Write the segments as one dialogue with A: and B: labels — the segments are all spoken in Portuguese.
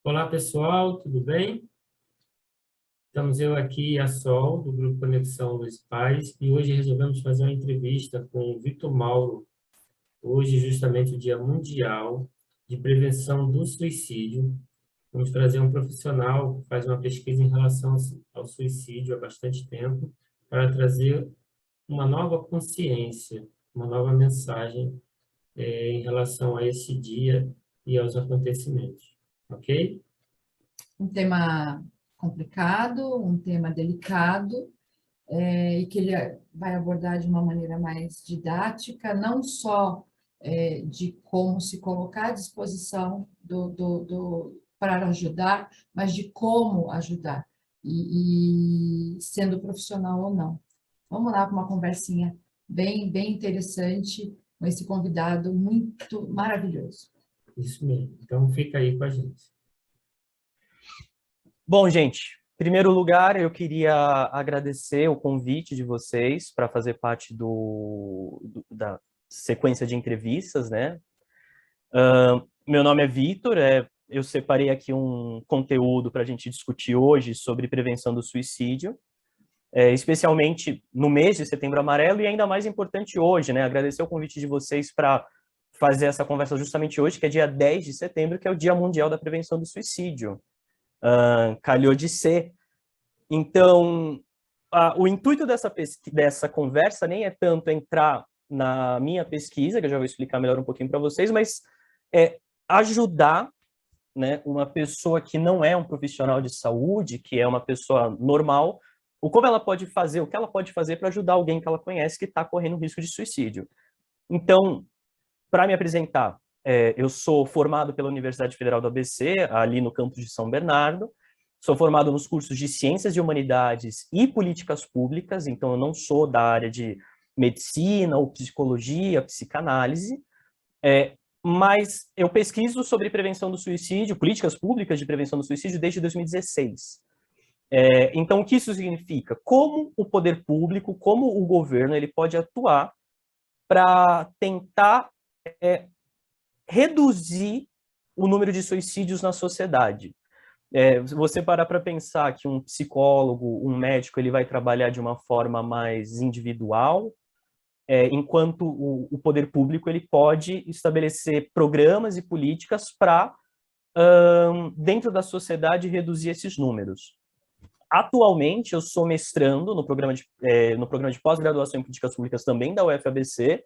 A: Olá, pessoal, tudo bem? Estamos eu aqui, a Sol, do Grupo Conexão dos Pais, e hoje resolvemos fazer uma entrevista com o Vitor Mauro. Hoje, justamente, o Dia Mundial de Prevenção do Suicídio. Vamos trazer um profissional que faz uma pesquisa em relação ao suicídio há bastante tempo, para trazer uma nova consciência, uma nova mensagem em relação a esse dia e aos acontecimentos. Ok?
B: Um tema complicado, um tema delicado, e que ele vai abordar de uma maneira mais didática, não só de como se colocar à disposição para ajudar, mas de como ajudar, e sendo profissional ou não. Vamos lá com uma conversinha bem interessante com esse convidado muito maravilhoso.
A: Isso mesmo. Então, fica aí com a gente.
C: Bom, gente, em primeiro lugar, eu queria agradecer o convite de vocês para fazer parte da sequência de entrevistas, né? Meu nome é Vitor, eu separei aqui um conteúdo para a gente discutir hoje sobre prevenção do suicídio, especialmente no mês de Setembro Amarelo e ainda mais importante hoje, né? Agradecer o convite de vocês para fazer essa conversa justamente hoje, que é dia 10 de setembro, que é o Dia Mundial da Prevenção do Suicídio. Calhou de ser. Então, o intuito dessa conversa nem é tanto entrar na minha pesquisa, que eu já vou explicar melhor um pouquinho para vocês, mas ajudar, né, uma pessoa que não é um profissional de saúde, que é uma pessoa normal, o que ela pode fazer para ajudar alguém que ela conhece que está correndo risco de suicídio. Então, para me apresentar, eu sou formado pela Universidade Federal do ABC, ali no campus de São Bernardo. Sou formado nos cursos de Ciências e Humanidades e Políticas Públicas, então eu não sou da área de medicina ou psicologia, psicanálise, mas eu pesquiso sobre prevenção do suicídio, políticas públicas de prevenção do suicídio desde 2016. Então, o que isso significa? Como o poder público, como o governo, ele pode atuar para tentar reduzir o número de suicídios na sociedade. Se você parar para pensar que um psicólogo, um médico, ele vai trabalhar de uma forma mais individual, enquanto o poder público ele pode estabelecer programas e políticas para, dentro da sociedade, reduzir esses números. Atualmente, eu sou mestrando no programa de pós-graduação em políticas públicas também da UFABC,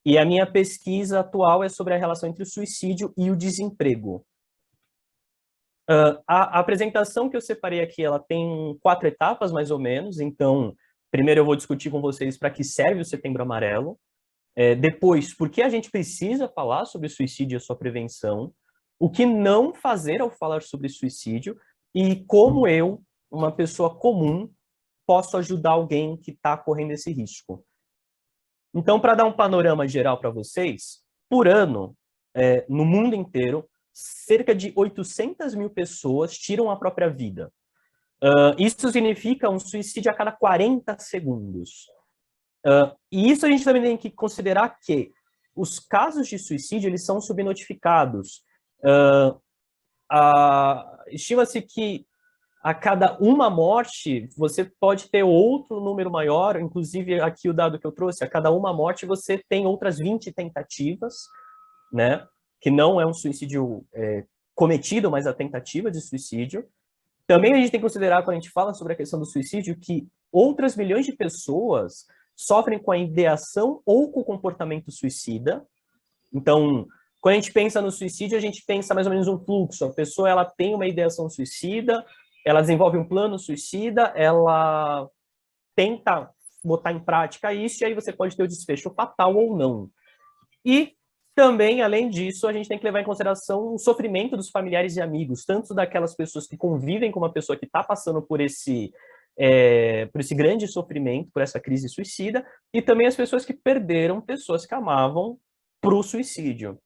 C: e a minha pesquisa atual é sobre a relação entre o suicídio e o desemprego. A apresentação que eu separei aqui, ela tem 4 etapas, mais ou menos. Então, primeiro eu vou discutir com vocês para que serve o Setembro Amarelo. Depois, por que a gente precisa falar sobre suicídio e a sua prevenção. O que não fazer ao falar sobre suicídio. E como eu, uma pessoa comum, posso ajudar alguém que está correndo esse risco. Então, para dar um panorama geral para vocês, por ano, no mundo inteiro, cerca de 800 mil pessoas tiram a própria vida. Isso significa um suicídio a cada 40 segundos. E isso a gente também tem que considerar que os casos de suicídio eles são subnotificados. Estima-se que a cada uma morte, você pode ter outro número maior, inclusive aqui o dado que eu trouxe, a cada uma morte você tem outras 20 tentativas, né? Que não é um suicídio cometido, mas a tentativa de suicídio. Também a gente tem que considerar, quando a gente fala sobre a questão do suicídio, que outras milhões de pessoas sofrem com a ideação ou com o comportamento suicida. Então, quando a gente pensa no suicídio, a gente pensa mais ou menos um fluxo. A pessoa ela tem uma ideação suicida, ela desenvolve um plano suicida, ela tenta botar em prática isso, e aí você pode ter o desfecho fatal ou não. E também, além disso, a gente tem que levar em consideração o sofrimento dos familiares e amigos, tanto daquelas pessoas que convivem com uma pessoa que está passando por esse grande sofrimento, por essa crise suicida, e também as pessoas que perderam pessoas que amavam para o suicídio.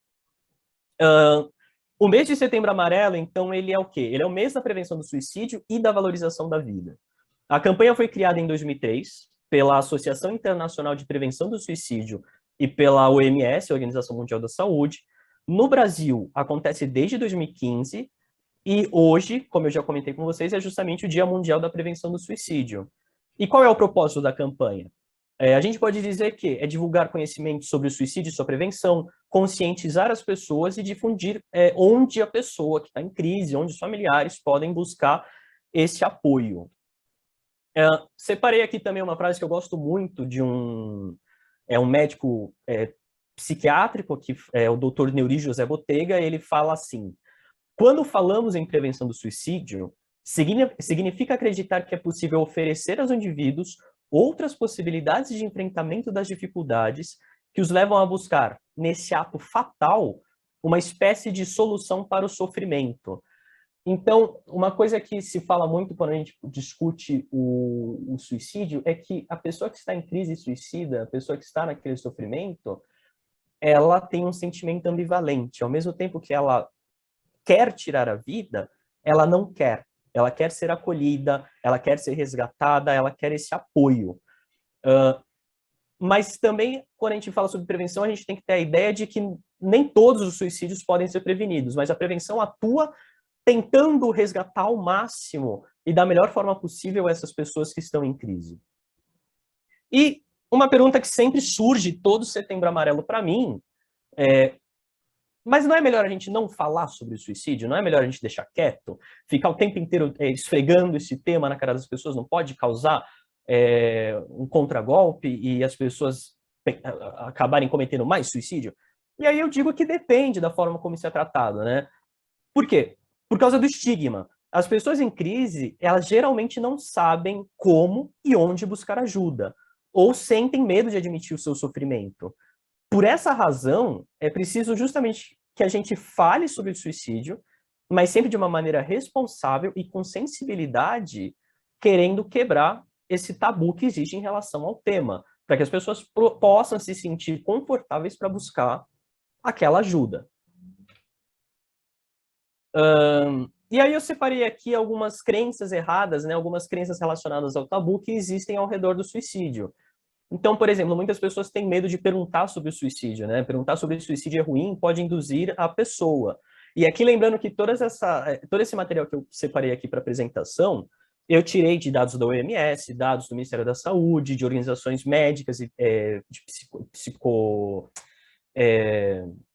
C: O mês de Setembro Amarelo, então, ele é o quê? Ele é o mês da prevenção do suicídio e da valorização da vida. A campanha foi criada em 2003 pela Associação Internacional de Prevenção do Suicídio e pela OMS, Organização Mundial da Saúde. No Brasil, acontece desde 2015, E hoje, como eu já comentei com vocês, é justamente o Dia Mundial da Prevenção do Suicídio. E qual é o propósito da campanha? A gente pode dizer que é divulgar conhecimento sobre o suicídio e sua prevenção, conscientizar as pessoas e difundir onde a pessoa que está em crise, onde os familiares podem buscar esse apoio. Separei aqui também uma frase que eu gosto muito de um médico psiquiátrico, que é o Dr. Neuri José Botega. Ele fala assim: quando falamos em prevenção do suicídio, significa acreditar que é possível oferecer aos indivíduos outras possibilidades de enfrentamento das dificuldades que os levam a buscar, nesse ato fatal, uma espécie de solução para o sofrimento. Então, uma coisa que se fala muito quando a gente discute o suicídio é que a pessoa que está em crise suicida, a pessoa que está naquele sofrimento, ela tem um sentimento ambivalente. Ao mesmo tempo que ela quer tirar a vida, ela não quer. Ela quer ser acolhida, ela quer ser resgatada, ela quer esse apoio. Mas também, quando a gente fala sobre prevenção, a gente tem que ter a ideia de que nem todos os suicídios podem ser prevenidos, mas a prevenção atua tentando resgatar ao máximo e da melhor forma possível essas pessoas que estão em crise. E uma pergunta que sempre surge todo Setembro Amarelo para mim mas não é melhor a gente não falar sobre o suicídio? Não é melhor a gente deixar quieto? Ficar o tempo inteiro esfregando esse tema na cara das pessoas não pode causar um contragolpe e as pessoas acabarem cometendo mais suicídio? E aí eu digo que depende da forma como isso é tratado, né? Por quê? Por causa do estigma. As pessoas em crise, elas geralmente não sabem como e onde buscar ajuda, ou sentem medo de admitir o seu sofrimento. Por essa razão, é preciso justamente que a gente fale sobre o suicídio, mas sempre de uma maneira responsável e com sensibilidade, querendo quebrar esse tabu que existe em relação ao tema, para que as pessoas possam se sentir confortáveis para buscar aquela ajuda. E aí eu separei aqui algumas crenças erradas, né, algumas crenças relacionadas ao tabu que existem ao redor do suicídio. Então, por exemplo, muitas pessoas têm medo de perguntar sobre o suicídio, né? Perguntar sobre o suicídio é ruim, pode induzir a pessoa. E aqui lembrando que todo esse material que eu separei aqui para apresentação, eu tirei de dados da OMS, dados do Ministério da Saúde, de organizações médicas e de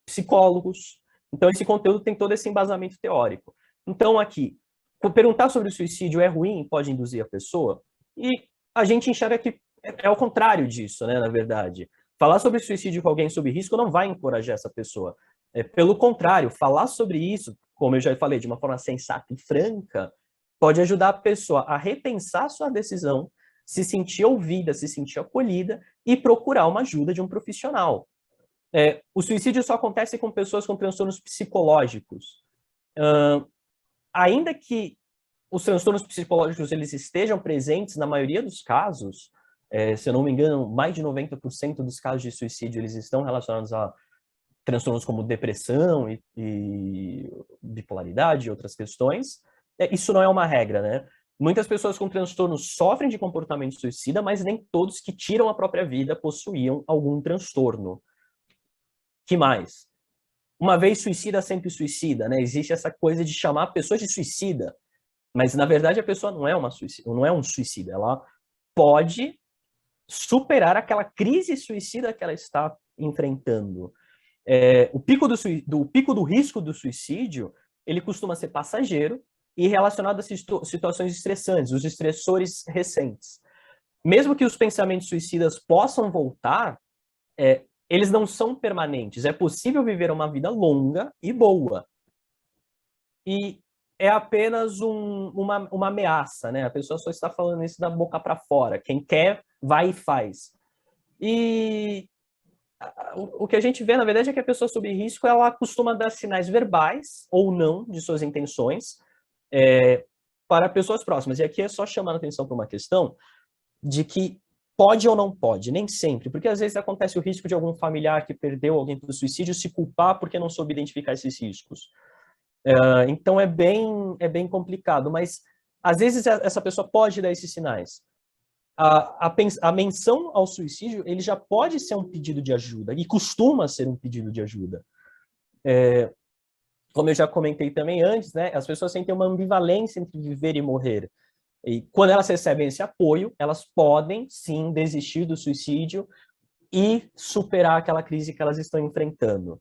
C: psicólogos. Então, esse conteúdo tem todo esse embasamento teórico. Então, aqui, perguntar sobre o suicídio é ruim, pode induzir a pessoa, e a gente enxerga que é ao contrário disso, né, na verdade. Falar sobre suicídio com alguém sob risco não vai encorajar essa pessoa. Pelo contrário, falar sobre isso, como eu já falei, de uma forma sensata e franca, pode ajudar a pessoa a repensar sua decisão, se sentir ouvida, se sentir acolhida e procurar uma ajuda de um profissional. O suicídio só acontece com pessoas com transtornos psicológicos. Ainda que os transtornos psicológicos eles estejam presentes na maioria dos casos, se eu não me engano, mais de 90% dos casos de suicídio eles estão relacionados a transtornos como depressão e bipolaridade e outras questões. Isso não é uma regra, né? Muitas pessoas com transtornos sofrem de comportamento suicida, mas nem todos que tiram a própria vida possuíam algum transtorno. Que mais? Uma vez suicida, sempre suicida, né? Existe essa coisa de chamar pessoas de suicida, mas na verdade a pessoa não é um suicida, ela pode superar aquela crise suicida que ela está enfrentando. O pico do risco do suicídio, ele costuma ser passageiro e relacionado a situações estressantes, os estressores recentes. Mesmo que os pensamentos suicidas possam voltar, eles não são permanentes. É possível viver uma vida longa e boa. E é apenas uma ameaça, né? A pessoa só está falando isso da boca para fora. Quem quer, vai e faz. E o que a gente vê, na verdade, é que a pessoa sob risco, ela costuma dar sinais verbais ou não de suas intenções para pessoas próximas. E aqui é só chamar a atenção para uma questão de que pode ou não pode, nem sempre, porque às vezes acontece o risco de algum familiar que perdeu alguém para o suicídio se culpar porque não soube identificar esses riscos. Então é bem complicado, mas às vezes essa pessoa pode dar esses sinais. A menção ao suicídio, ele já pode ser um pedido de ajuda, e costuma ser um pedido de ajuda. como eu já comentei também antes, né, as pessoas sentem uma ambivalência entre viver e morrer. E quando elas recebem esse apoio, elas podem, sim, desistir do suicídio e superar aquela crise que elas estão enfrentando.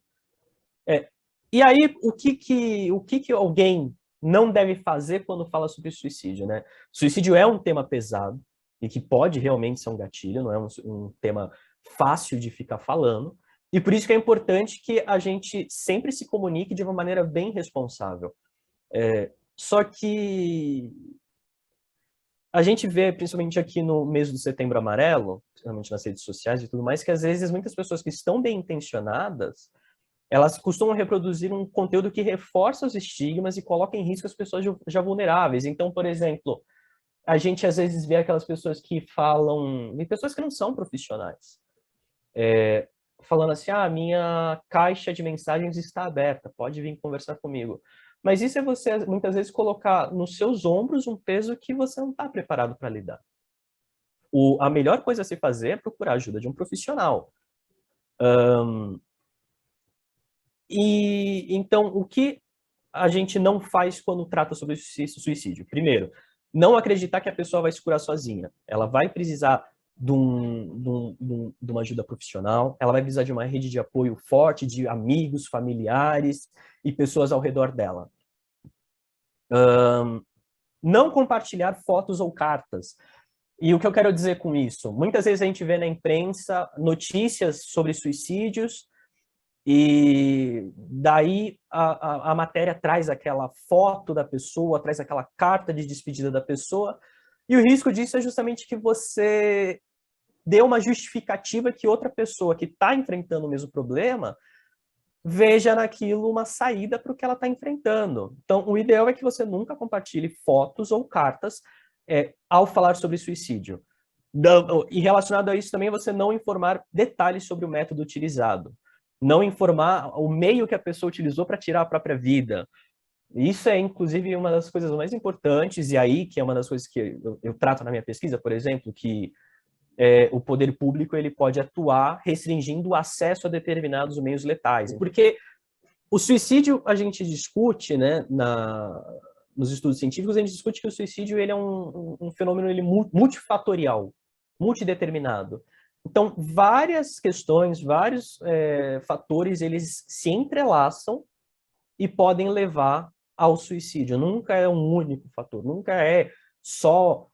C: E aí, o que alguém não deve fazer quando fala sobre suicídio, né? Suicídio é um tema pesado e que pode realmente ser um gatilho, não é um tema fácil de ficar falando, e por isso que é importante que a gente sempre se comunique de uma maneira bem responsável. Só que a gente vê, principalmente aqui no mês do Setembro Amarelo, principalmente nas redes sociais e tudo mais, que às vezes muitas pessoas que estão bem intencionadas, elas costumam reproduzir um conteúdo que reforça os estigmas e coloca em risco as pessoas já vulneráveis. Então, por exemplo, a gente às vezes vê aquelas pessoas que falam, e pessoas que não são profissionais, falando assim, minha caixa de mensagens está aberta, pode vir conversar comigo. Mas isso é você, muitas vezes, colocar nos seus ombros um peso que você não está preparado para lidar. A melhor coisa a se fazer é procurar a ajuda de um profissional. E então, o que a gente não faz quando trata sobre suicídio? Primeiro, não acreditar que a pessoa vai se curar sozinha. Ela vai precisar de uma ajuda profissional, ela vai precisar de uma rede de apoio forte, de amigos, familiares e pessoas ao redor dela. Não compartilhar fotos ou cartas. E o que eu quero dizer com isso? Muitas vezes a gente vê na imprensa notícias sobre suicídios e daí a matéria traz aquela foto da pessoa, traz aquela carta de despedida da pessoa, e o risco disso é justamente que você dê uma justificativa que outra pessoa que está enfrentando o mesmo problema veja naquilo uma saída para o que ela está enfrentando. Então, o ideal é que você nunca compartilhe fotos ou cartas ao falar sobre suicídio. E relacionado a isso também, você não informar detalhes sobre o método utilizado. Não informar o meio que a pessoa utilizou para tirar a própria vida. Isso é, inclusive, uma das coisas mais importantes, e aí, que é uma das coisas que eu trato na minha pesquisa, por exemplo, que o poder público ele pode atuar restringindo o acesso a determinados meios letais. Porque o suicídio, a gente discute, né, nos estudos científicos, a gente discute que o suicídio ele é um fenômeno ele, multifatorial, multideterminado. Então, várias questões, vários fatores, eles se entrelaçam e podem levar ao suicídio. Nunca é um único fator, nunca é só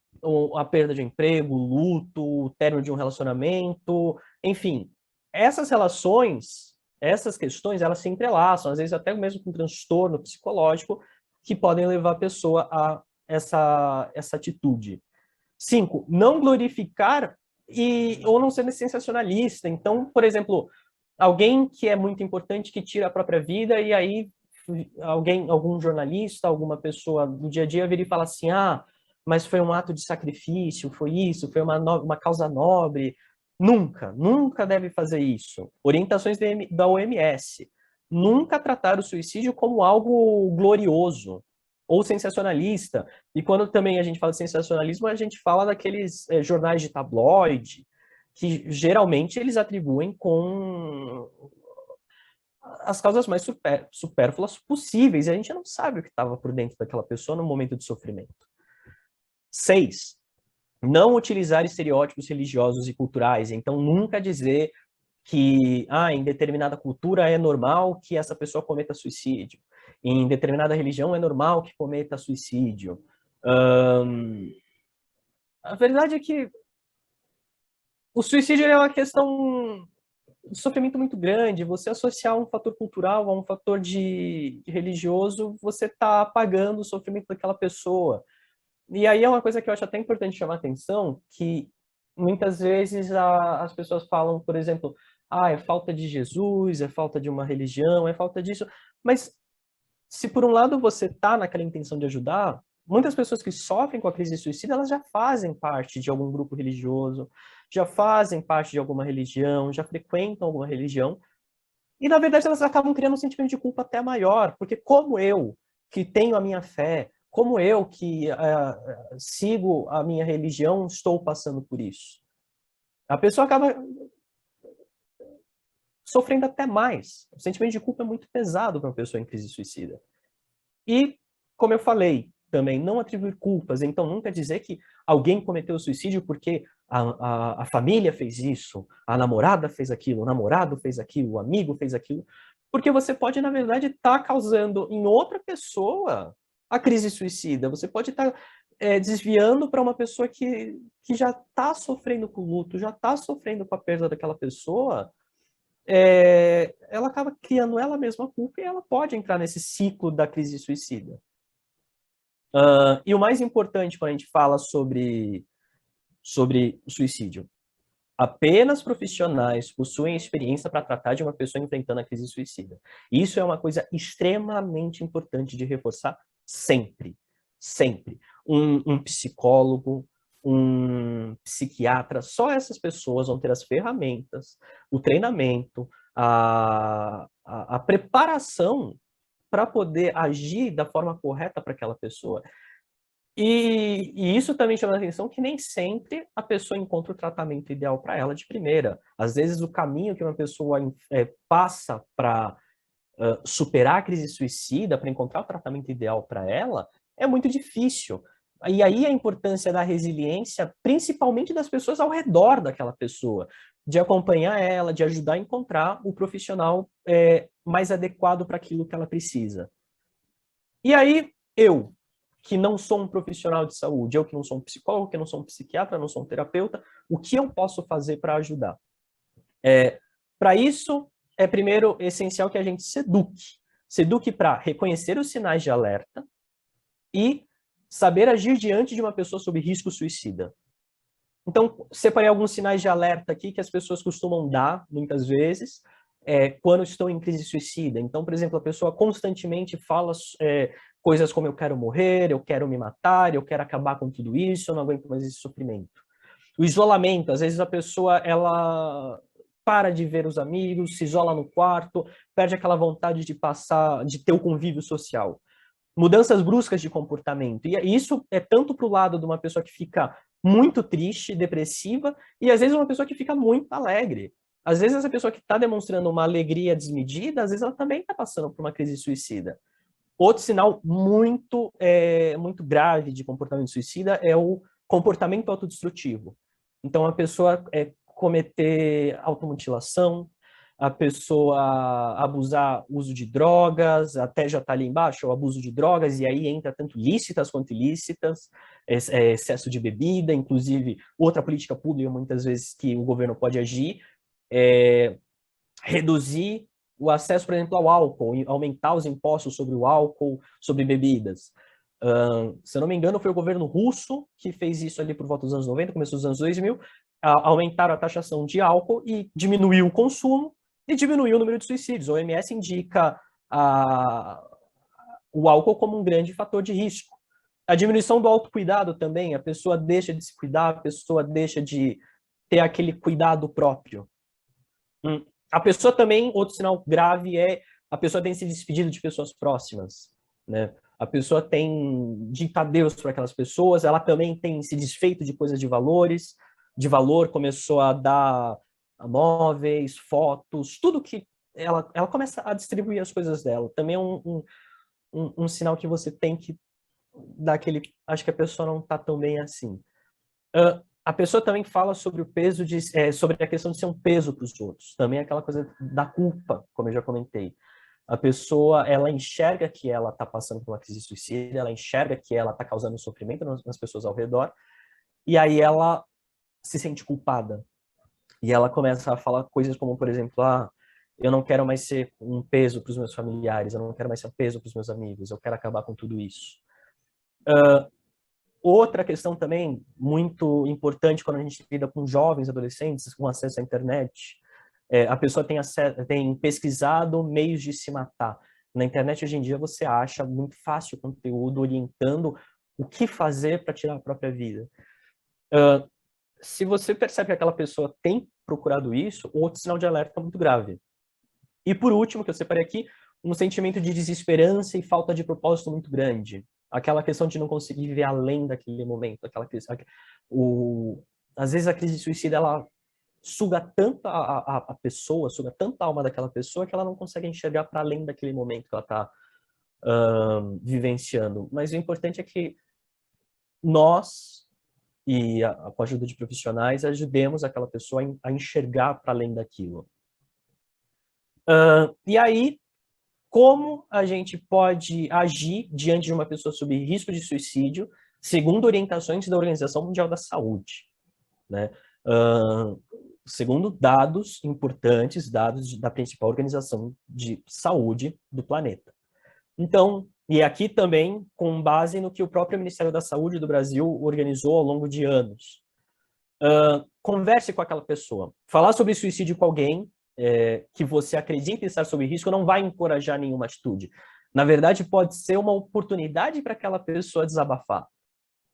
C: a perda de emprego, o luto, o término de um relacionamento, enfim. Essas relações, essas questões, elas se entrelaçam, às vezes até mesmo com transtorno psicológico, que podem levar a pessoa a essa atitude. 5, não glorificar ou não ser sensacionalista. Então, por exemplo, alguém que é muito importante que tira a própria vida e aí algum jornalista, alguma pessoa do dia a dia vira e fala assim, mas foi um ato de sacrifício, foi isso, foi uma causa nobre. Nunca deve fazer isso. Orientações da OMS. Nunca tratar o suicídio como algo glorioso ou sensacionalista. E quando também a gente fala de sensacionalismo, a gente fala daqueles jornais de tabloide, que geralmente eles atribuem com as causas mais supérfluas possíveis, e a gente não sabe o que estava por dentro daquela pessoa no momento de sofrimento. 6, não utilizar estereótipos religiosos e culturais. Então, nunca dizer que em determinada cultura é normal que essa pessoa cometa suicídio. Em determinada religião é normal que cometa suicídio. A verdade é que o suicídio é uma questão de sofrimento muito grande. Você associar um fator cultural a um fator de religioso, você está apagando o sofrimento daquela pessoa. E aí é uma coisa que eu acho até importante chamar a atenção, que muitas vezes as pessoas falam, por exemplo, é falta de Jesus, é falta de uma religião, é falta disso. Mas se por um lado você está naquela intenção de ajudar, muitas pessoas que sofrem com a crise de suicídio, elas já fazem parte de algum grupo religioso, já fazem parte de alguma religião, já frequentam alguma religião, e na verdade elas acabam criando um sentimento de culpa até maior, porque como eu, que tenho a minha fé, como eu que sigo a minha religião, estou passando por isso. A pessoa acaba sofrendo até mais. O sentimento de culpa é muito pesado para uma pessoa em crise suicida. E, como eu falei, também não atribuir culpas. Então, não quer dizer que alguém cometeu suicídio porque a família fez isso, a namorada fez aquilo, o namorado fez aquilo, o amigo fez aquilo. Porque você pode, na verdade, estar causando em outra pessoa a crise suicida. Você pode estar desviando para uma pessoa que já está sofrendo com o luto, já está sofrendo com a perda daquela pessoa. Ela acaba criando ela mesma a culpa e ela pode entrar nesse ciclo da crise suicida. E o mais importante quando a gente fala sobre o suicídio, apenas profissionais possuem experiência para tratar de uma pessoa enfrentando a crise suicida. Isso é uma coisa extremamente importante de reforçar sempre, sempre. Um psicólogo, um psiquiatra, só essas pessoas vão ter as ferramentas, o treinamento, a preparação para poder agir da forma correta para aquela pessoa. E isso também chama a atenção que nem sempre a pessoa encontra o tratamento ideal para ela de primeira. Às vezes o caminho que uma pessoa passa para superar a crise suicida, para encontrar o tratamento ideal para ela, é muito difícil. E aí a importância da resiliência, principalmente das pessoas ao redor daquela pessoa, de acompanhar ela, de ajudar a encontrar o profissional mais adequado para aquilo que ela precisa. E aí, eu, que não sou um profissional de saúde, eu que não sou um psicólogo, que não sou um psiquiatra, não sou um terapeuta, o que eu posso fazer para ajudar? Para isso, é primeiro essencial que a gente se eduque. Se eduque para reconhecer os sinais de alerta e saber agir diante de uma pessoa sob risco suicida. Então, separei alguns sinais de alerta aqui que as pessoas costumam dar, muitas vezes, quando estão em crise suicida. Então, por exemplo, a pessoa constantemente fala coisas como eu quero morrer, eu quero me matar, eu quero acabar com tudo isso, eu não aguento mais esse sofrimento. O isolamento, às vezes a pessoa, ela para de ver os amigos, se isola no quarto, perde aquela vontade de ter o convívio social. Mudanças bruscas de comportamento. E isso é tanto para o lado de uma pessoa que fica muito triste, depressiva, e às vezes uma pessoa que fica muito alegre. Às vezes essa pessoa que está demonstrando uma alegria desmedida, às vezes ela também está passando por uma crise suicida. Outro sinal muito grave de comportamento suicida é o comportamento autodestrutivo. Então, a pessoa cometer automutilação, a pessoa abusar uso de drogas, até já está ali embaixo, o abuso de drogas, e aí entra tanto lícitas quanto ilícitas, excesso de bebida, inclusive outra política pública, muitas vezes, que o governo pode agir, reduzir o acesso, por exemplo, ao álcool, aumentar os impostos sobre o álcool, sobre bebidas. Se eu não me engano, foi o governo russo que fez isso ali por volta dos anos 90, começo dos anos 2000, aumentaram a taxação de álcool e diminuiu o consumo e diminuiu o número de suicídios. A OMS indica o álcool como um grande fator de risco. A diminuição do autocuidado também, a pessoa deixa de se cuidar, a pessoa deixa de ter aquele cuidado próprio. A pessoa também, outro sinal grave a pessoa tem se despedido de pessoas próximas, né? A pessoa tem dito adeus para aquelas pessoas, ela também tem se desfeito de coisas de valor, começou a dar móveis, fotos, tudo que ela começa a distribuir as coisas dela. Também é um sinal que você tem que dar aquele, acho que a pessoa não está tão bem assim. A pessoa também fala sobre o peso sobre a questão de ser um peso para os outros. Também é aquela coisa da culpa, como eu já comentei. A pessoa, ela enxerga que ela está passando por uma crise suicida, ela enxerga que ela está causando sofrimento nas pessoas ao redor, e aí ela se sente culpada. E ela começa a falar coisas como, por exemplo, eu não quero mais ser um peso para os meus familiares, eu não quero mais ser um peso para os meus amigos, eu quero acabar com tudo isso. Outra questão também muito importante quando a gente lida com jovens, adolescentes, com acesso à internet, a pessoa tem pesquisado meios de se matar. Na internet, hoje em dia, você acha muito fácil conteúdo orientando o que fazer para tirar a própria vida. Se você percebe que aquela pessoa tem procurado isso, outro sinal de alerta muito grave. E por último, que eu separei aqui, um sentimento de desesperança e falta de propósito muito grande. Aquela questão de não conseguir viver além daquele momento. Às vezes a crise suicida, ela suga tanto a pessoa, suga tanto a alma daquela pessoa que ela não consegue enxergar para além daquele momento que ela está vivenciando. Mas o importante é que nós, com a ajuda de profissionais, ajudemos aquela pessoa a enxergar para além daquilo. E aí, como a gente pode agir diante de uma pessoa sob risco de suicídio, segundo orientações da Organização Mundial da Saúde, né? Segundo dados importantes, dados da principal organização de saúde do planeta. Então, e aqui também com base no que o próprio Ministério da Saúde do Brasil organizou ao longo de anos. Converse com aquela pessoa. Falar sobre suicídio com alguém que você acredita estar sob risco não vai encorajar nenhuma atitude. Na verdade, pode ser uma oportunidade para aquela pessoa desabafar.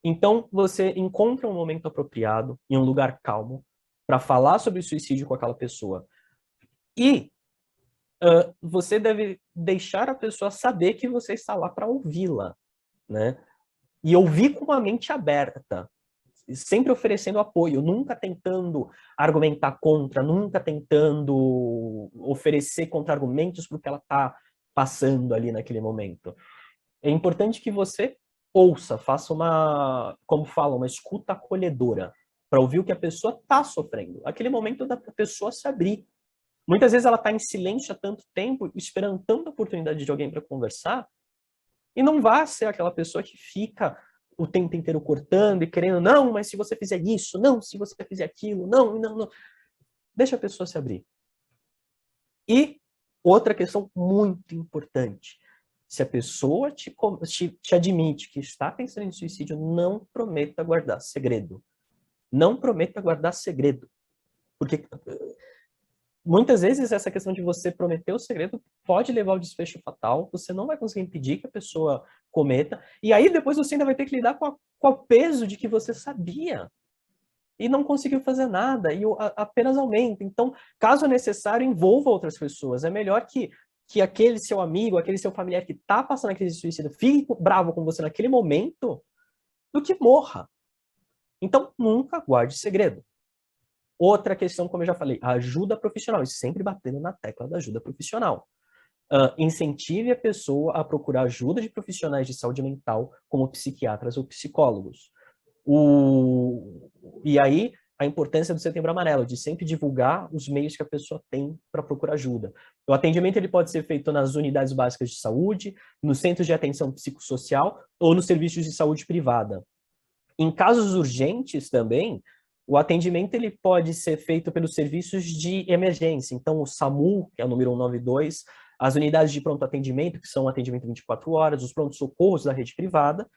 C: Então, você encontra um momento apropriado, em um lugar calmo, para falar sobre suicídio com aquela pessoa. E você deve deixar a pessoa saber que você está lá para ouvi-la, né? E ouvir com a mente aberta, sempre oferecendo apoio, nunca tentando argumentar contra, nunca tentando oferecer contra-argumentos para o que ela está passando ali naquele momento. É importante que você ouça, faça como fala, uma escuta acolhedora, para ouvir o que a pessoa está sofrendo. Aquele momento da pessoa se abrir. Muitas vezes ela está em silêncio há tanto tempo, esperando tanta oportunidade de alguém para conversar, e não vai ser aquela pessoa que fica o tempo inteiro cortando e querendo, não, mas se você fizer isso, não, se você fizer aquilo, não, não, não. Deixa a pessoa se abrir. E outra questão muito importante, se a pessoa te admite que está pensando em suicídio, não prometa guardar segredo. Não prometa guardar segredo. Porque muitas vezes essa questão de você prometer o segredo pode levar ao desfecho fatal, você não vai conseguir impedir que a pessoa cometa, e aí depois você ainda vai ter que lidar com o peso de que você sabia e não conseguiu fazer nada, e apenas aumenta. Então, caso necessário, envolva outras pessoas. É melhor que aquele seu amigo, aquele seu familiar que está passando a crise de suicídio fique bravo com você naquele momento, do que morra. Então, nunca guarde segredo. Outra questão, como eu já falei, a ajuda profissional, e sempre batendo na tecla da ajuda profissional. Incentive a pessoa a procurar ajuda de profissionais de saúde mental, como psiquiatras ou psicólogos. E aí, a importância do Setembro Amarelo, de sempre divulgar os meios que a pessoa tem para procurar ajuda. O atendimento ele pode ser feito nas unidades básicas de saúde, nos centros de atenção psicossocial ou nos serviços de saúde privada. Em casos urgentes também, o atendimento ele pode ser feito pelos serviços de emergência. Então, o SAMU, que é o número 192, as unidades de pronto atendimento, que são atendimento 24 horas, os pronto-socorros da rede privada.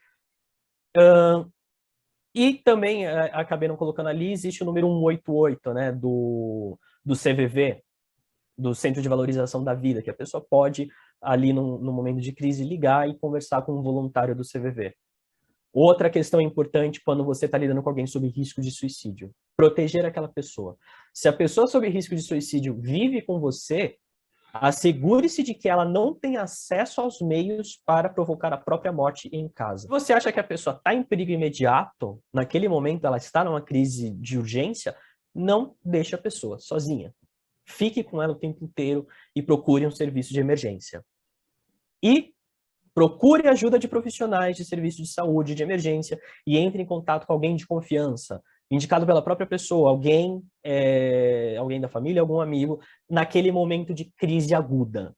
C: E também, acabei não colocando ali, existe o número 188, né, do CVV, do Centro de Valorização da Vida, que a pessoa pode, ali no momento de crise, ligar e conversar com um voluntário do CVV. Outra questão importante quando você está lidando com alguém sob risco de suicídio, proteger aquela pessoa. Se a pessoa sob risco de suicídio vive com você, assegure-se de que ela não tem acesso aos meios para provocar a própria morte em casa. Se você acha que a pessoa está em perigo imediato, naquele momento ela está numa crise de urgência, não deixe a pessoa sozinha. Fique com ela o tempo inteiro e procure um serviço de emergência. E procure ajuda de profissionais de serviço de saúde, de emergência, e entre em contato com alguém de confiança, indicado pela própria pessoa, alguém da família, algum amigo, naquele momento de crise aguda.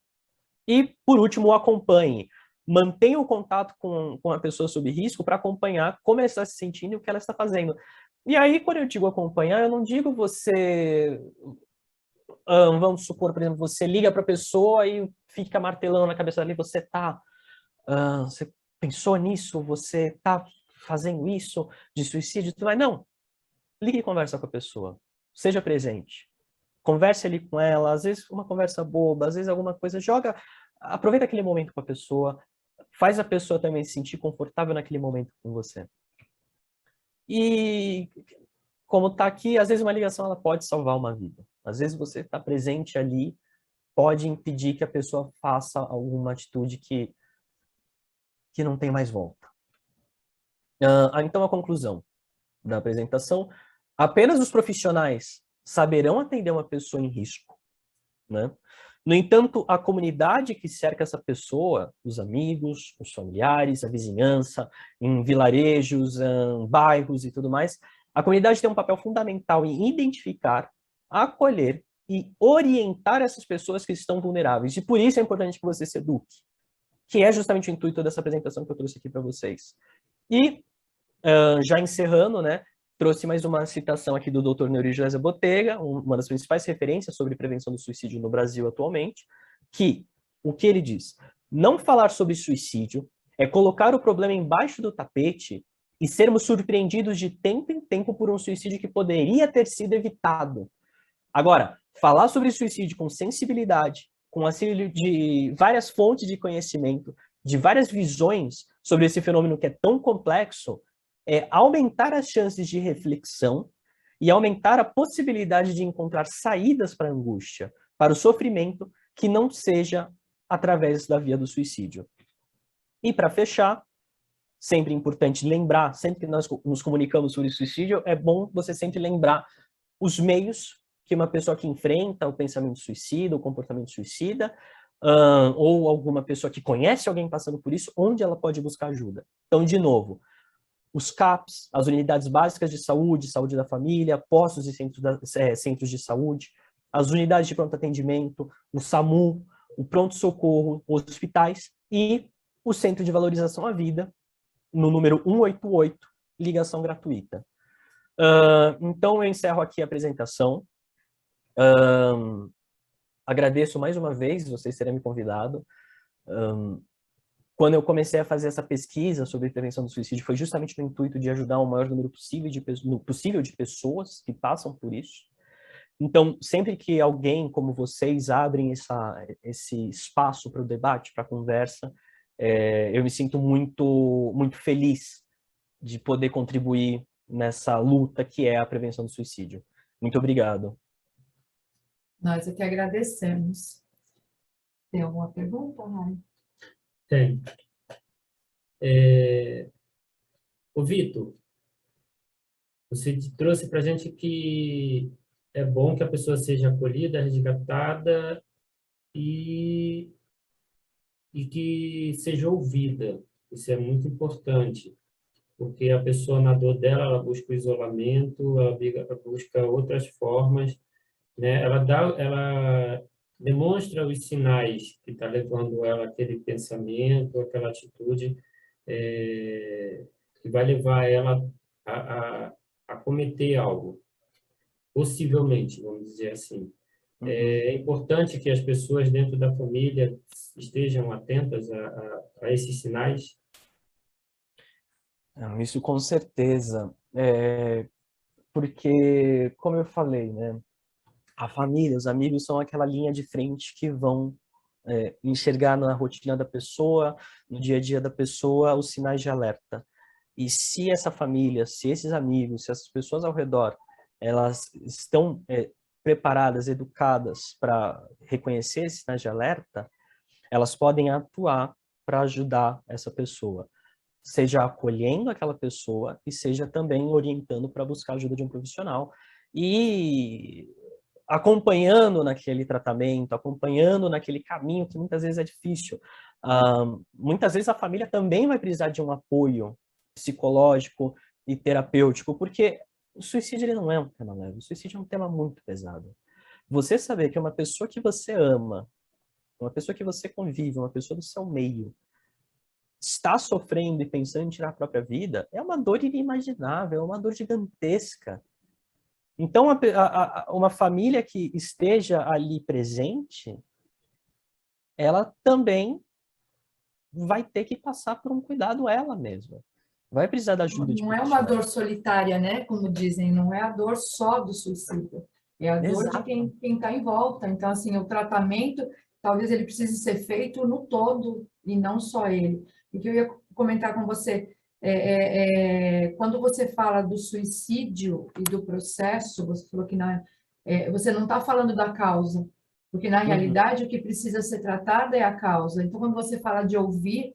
C: E, por último, acompanhe. Mantenha o contato com a pessoa sob risco para acompanhar como ela está se sentindo e o que ela está fazendo. E aí, quando eu digo acompanhar, eu não digo você... vamos supor, por exemplo, você liga para a pessoa e fica martelando na cabeça dela, você está... você pensou nisso? Você está fazendo isso de suicídio? Mas não. Ligue e conversa com a pessoa. Seja presente. Converse ali com ela. Às vezes uma conversa boba, às vezes alguma coisa. Aproveita aquele momento com a pessoa. Faz a pessoa também se sentir confortável naquele momento com você. E como está aqui, às vezes uma ligação ela pode salvar uma vida. Às vezes você está presente ali pode impedir que a pessoa faça alguma atitude que não tem mais volta. Então, a conclusão da apresentação, apenas os profissionais saberão atender uma pessoa em risco, né? No entanto, a comunidade que cerca essa pessoa, os amigos, os familiares, a vizinhança, em vilarejos, em bairros e tudo mais, a comunidade tem um papel fundamental em identificar, acolher e orientar essas pessoas que estão vulneráveis. E por isso é importante que você se eduque, que é justamente o intuito dessa apresentação que eu trouxe aqui para vocês. E, já encerrando, né, trouxe mais uma citação aqui do Dr. Neuri José Botega, uma das principais referências sobre prevenção do suicídio no Brasil atualmente, que o que ele diz? Não falar sobre suicídio é colocar o problema embaixo do tapete e sermos surpreendidos de tempo em tempo por um suicídio que poderia ter sido evitado. Agora, falar sobre suicídio com sensibilidade, com auxílio de várias fontes de conhecimento, de várias visões sobre esse fenômeno que é tão complexo, é aumentar as chances de reflexão e aumentar a possibilidade de encontrar saídas para a angústia, para o sofrimento, que não seja através da via do suicídio. E para fechar, sempre importante lembrar, sempre que nós nos comunicamos sobre suicídio, é bom você sempre lembrar os meios que uma pessoa que enfrenta o pensamento suicida, o comportamento suicida, ou alguma pessoa que conhece alguém passando por isso, onde ela pode buscar ajuda. Então, de novo, os CAPs, as unidades básicas de saúde, saúde da família, postos e centros de saúde, as unidades de pronto atendimento, o SAMU, o pronto-socorro, hospitais e o Centro de Valorização à Vida, no número 188, ligação gratuita. Então, eu encerro aqui a apresentação. Agradeço mais uma vez vocês terem me convidado. Quando eu comecei a fazer essa pesquisa sobre prevenção do suicídio, foi justamente no intuito de ajudar o maior número possível de pessoas que passam por isso. Então, sempre que alguém como vocês abrem esse espaço para o debate, para a conversa, eu me sinto muito, muito feliz de poder contribuir nessa luta que é a prevenção do suicídio. Muito obrigado.
B: Nós aqui agradecemos. Tem alguma pergunta, Rai?
A: Tem. Ô, Vitor, você trouxe para a gente que é bom que a pessoa seja acolhida, resgatada e que seja ouvida. Isso é muito importante, porque a pessoa, na dor dela, ela busca o isolamento, ela busca outras formas, né? Ela demonstra os sinais que está levando ela àquele pensamento, àquela atitude, que vai levar ela a cometer algo, possivelmente, vamos dizer assim. É importante que as pessoas dentro da família estejam atentas a esses sinais.
C: Isso com certeza. Porque, como eu falei, né, a família, os amigos são aquela linha de frente que vão enxergar na rotina da pessoa, no dia a dia da pessoa, os sinais de alerta. E se essa família, se esses amigos, se essas pessoas ao redor, elas estão preparadas, educadas para reconhecer esses sinais de alerta, elas podem atuar para ajudar essa pessoa, seja acolhendo aquela pessoa e seja também orientando para buscar ajuda de um profissional e acompanhando naquele tratamento, acompanhando naquele caminho que muitas vezes é difícil. Muitas vezes a família também vai precisar de um apoio psicológico e terapêutico, porque o suicídio ele não é um tema leve, o suicídio é um tema muito pesado. Você saber que uma pessoa que você ama, uma pessoa que você convive, uma pessoa do seu meio, está sofrendo e pensando em tirar a própria vida, é uma dor inimaginável, é uma dor gigantesca. Então, uma família que esteja ali presente, ela também vai ter que passar por um cuidado ela mesma. Vai precisar da ajuda de
B: Não é uma dor solitária, né? Como dizem, não é a dor só do suicídio, é a dor de quem está em volta. Então, assim, o tratamento, talvez ele precise ser feito no todo e não só ele. E que eu ia comentar com você, quando você fala do suicídio e do processo, você falou que você não está falando da causa, porque na realidade o que precisa ser tratado é a causa. Então, quando você fala de ouvir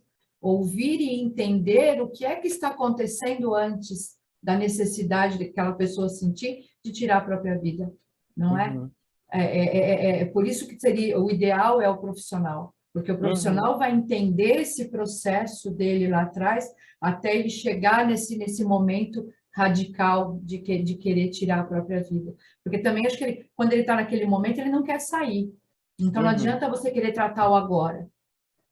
B: e entender o que é que está acontecendo antes da necessidade daquela pessoa sentir de tirar a própria vida. não é?
C: Uhum.
B: É por isso que seria o ideal é o profissional, porque o profissional vai entender esse processo dele lá atrás até ele chegar nesse momento radical de querer tirar a própria vida. Porque também acho que quando ele está naquele momento, ele não quer sair. Então, não
C: Uhum.
B: adianta você querer tratar o agora.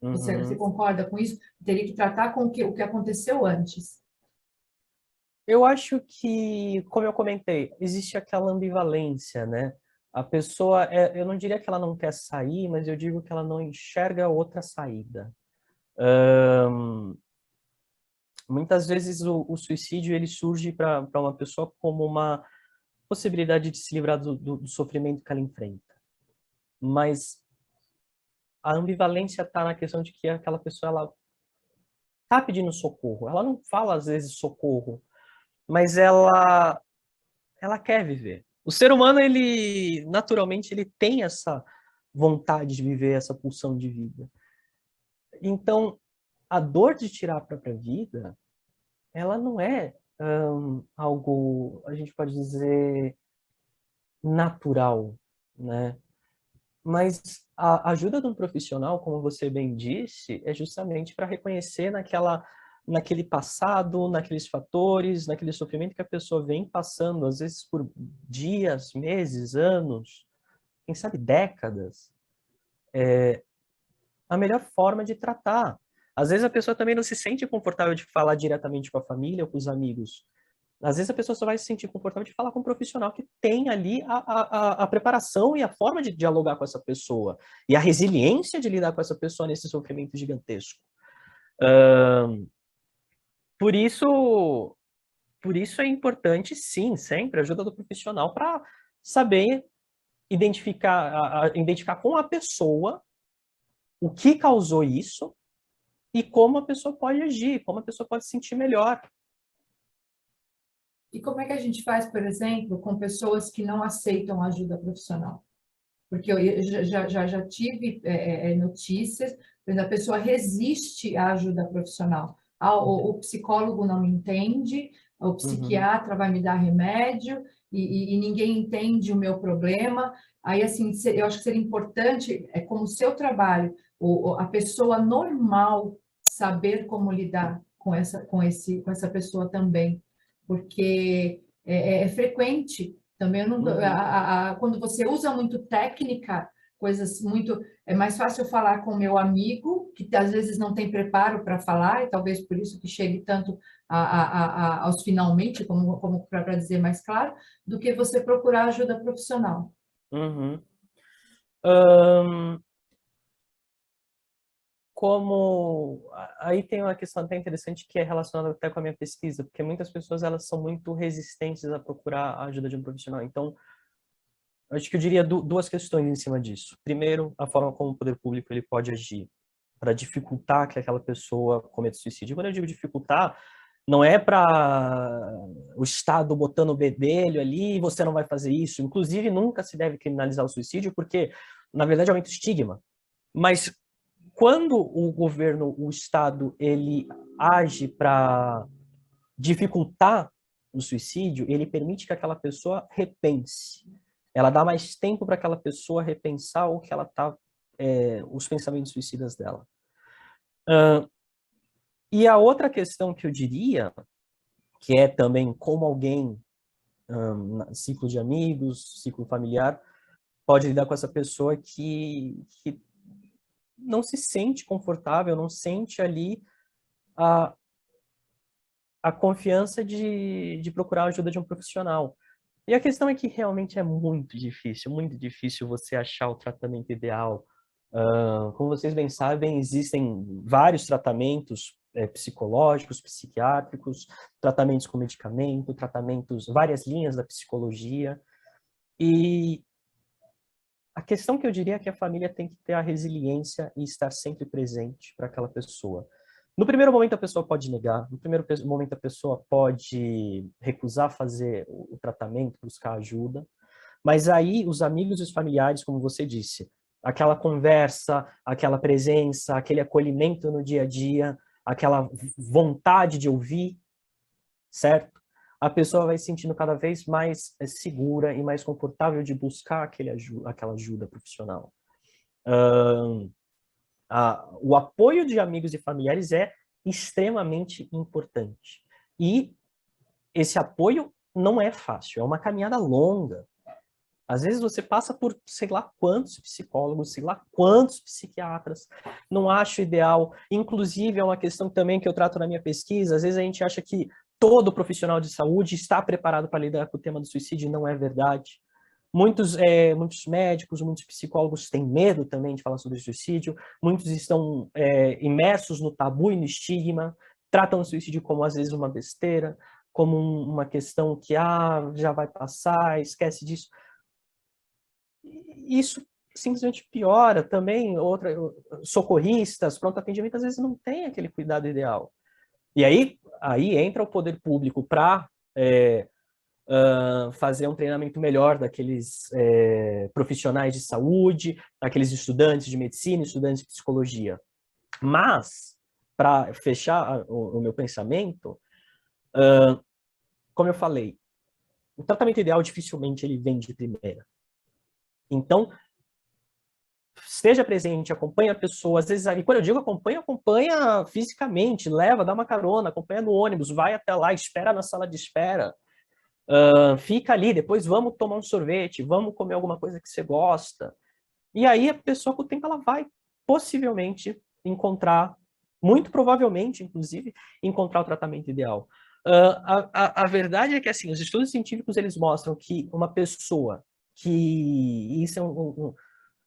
B: Você
C: Uhum.
B: concorda com isso? Teria que tratar com o que aconteceu antes.
C: Eu acho que, como eu comentei, existe aquela ambivalência, né? A pessoa, eu não diria que ela não quer sair, mas eu digo que ela não enxerga outra saída. Muitas vezes o suicídio ele surge para uma pessoa como uma possibilidade de se livrar do sofrimento que ela enfrenta. Mas a ambivalência está na questão de que aquela pessoa ela está pedindo socorro. Ela não fala às vezes socorro, mas ela quer viver. O ser humano, ele naturalmente ele tem essa vontade de viver, essa pulsão de vida. Então, a dor de tirar a própria vida, ela não é algo, a gente pode dizer, natural, né? Mas a ajuda de um profissional, como você bem disse, é justamente para reconhecer naquele passado, naqueles fatores, naquele sofrimento que a pessoa vem passando, às vezes por dias, meses, anos, quem sabe décadas, a melhor forma de tratar. Às vezes a pessoa também não se sente confortável de falar diretamente com a família ou com os amigos. Às vezes a pessoa só vai se sentir confortável de falar com um profissional que tem ali a preparação e a forma de dialogar com essa pessoa. E a resiliência de lidar com essa pessoa nesse sofrimento gigantesco. Por isso, por isso é importante, sim, sempre a ajuda do profissional para saber identificar com a pessoa o que causou isso e como a pessoa pode agir, como a pessoa pode se sentir melhor.
B: E como é que a gente faz, por exemplo, com pessoas que não aceitam ajuda profissional? Porque eu já tive notícias, quando a pessoa resiste à ajuda profissional. O psicólogo não me entende, o psiquiatra vai me dar remédio e ninguém entende o meu problema. Aí, assim, eu acho que seria importante, como o seu trabalho, a pessoa normal saber como lidar com essa pessoa também, porque é frequente. Também eu não, quando você usa muito técnica, coisas muito. É mais fácil eu falar com o meu amigo, que às vezes não tem preparo para falar, e talvez por isso que chegue tanto aos finalmente, como para dizer mais claro, do que você procurar ajuda profissional.
C: Uhum. Aí tem uma questão até interessante que é relacionada até com a minha pesquisa, porque muitas pessoas elas são muito resistentes a procurar a ajuda de um profissional. Então, acho que eu diria duas questões em cima disso. Primeiro, a forma como o poder público ele pode agir para dificultar que aquela pessoa cometa suicídio. Quando eu digo dificultar, não é para o Estado botando o bedelho ali e você não vai fazer isso. Inclusive, nunca se deve criminalizar o suicídio, porque, na verdade, aumenta o estigma. Mas quando o governo, o Estado, ele age para dificultar o suicídio, ele permite que aquela pessoa repense. Ela dá mais tempo para aquela pessoa repensar o que ela tá, os pensamentos suicidas dela. E a outra questão que eu diria, que é também como alguém, ciclo de amigos, ciclo familiar, pode lidar com essa pessoa que não se sente confortável, não sente ali a confiança de procurar a ajuda de um profissional. E a questão é que realmente é muito difícil você achar o tratamento ideal. Como vocês bem sabem, existem vários tratamentos psicológicos, psiquiátricos, tratamentos com medicamento, várias linhas da psicologia. E a questão que eu diria é que a família tem que ter a resiliência e estar sempre presente para aquela pessoa. No primeiro momento a pessoa pode negar, no primeiro momento a pessoa pode recusar fazer o tratamento, buscar ajuda, mas aí os amigos e os familiares, como você disse, aquela conversa, aquela presença, aquele acolhimento no dia a dia, aquela vontade de ouvir, certo? a pessoa vai se sentindo cada vez mais segura e mais confortável de buscar aquela ajuda profissional. O apoio de amigos e familiares é extremamente importante. E esse apoio não é fácil, é uma caminhada longa. Às vezes você passa por sei lá quantos psicólogos, sei lá quantos psiquiatras, não acho ideal. Inclusive, é uma questão também que eu trato na minha pesquisa, às vezes a gente acha que todo profissional de saúde está preparado para lidar com o tema do suicídio, e não é verdade. Muitos médicos, muitos psicólogos têm medo também de falar sobre suicídio, muitos estão imersos no tabu e no estigma, tratam o suicídio como, às vezes, uma besteira, como uma questão que, já vai passar, esquece disso. Isso simplesmente piora também. Socorristas, pronto atendimento, às vezes não tem aquele cuidado ideal. E aí entra o poder público para fazer um treinamento melhor daqueles profissionais de saúde, daqueles estudantes de medicina, estudantes de psicologia. Mas, para fechar o meu pensamento, como eu falei, o tratamento ideal dificilmente ele vem de primeira. Então, esteja presente, acompanhe a pessoa. Às vezes, e quando eu digo acompanha fisicamente, leva, dá uma carona, acompanha no ônibus, vai até lá, espera na sala de espera. Fica ali, depois vamos tomar um sorvete, vamos comer alguma coisa que você gosta. E aí a pessoa, com o tempo, ela vai possivelmente encontrar, muito provavelmente, inclusive, encontrar o tratamento ideal. A verdade é que, assim, os estudos científicos, eles mostram que uma pessoa que... Isso é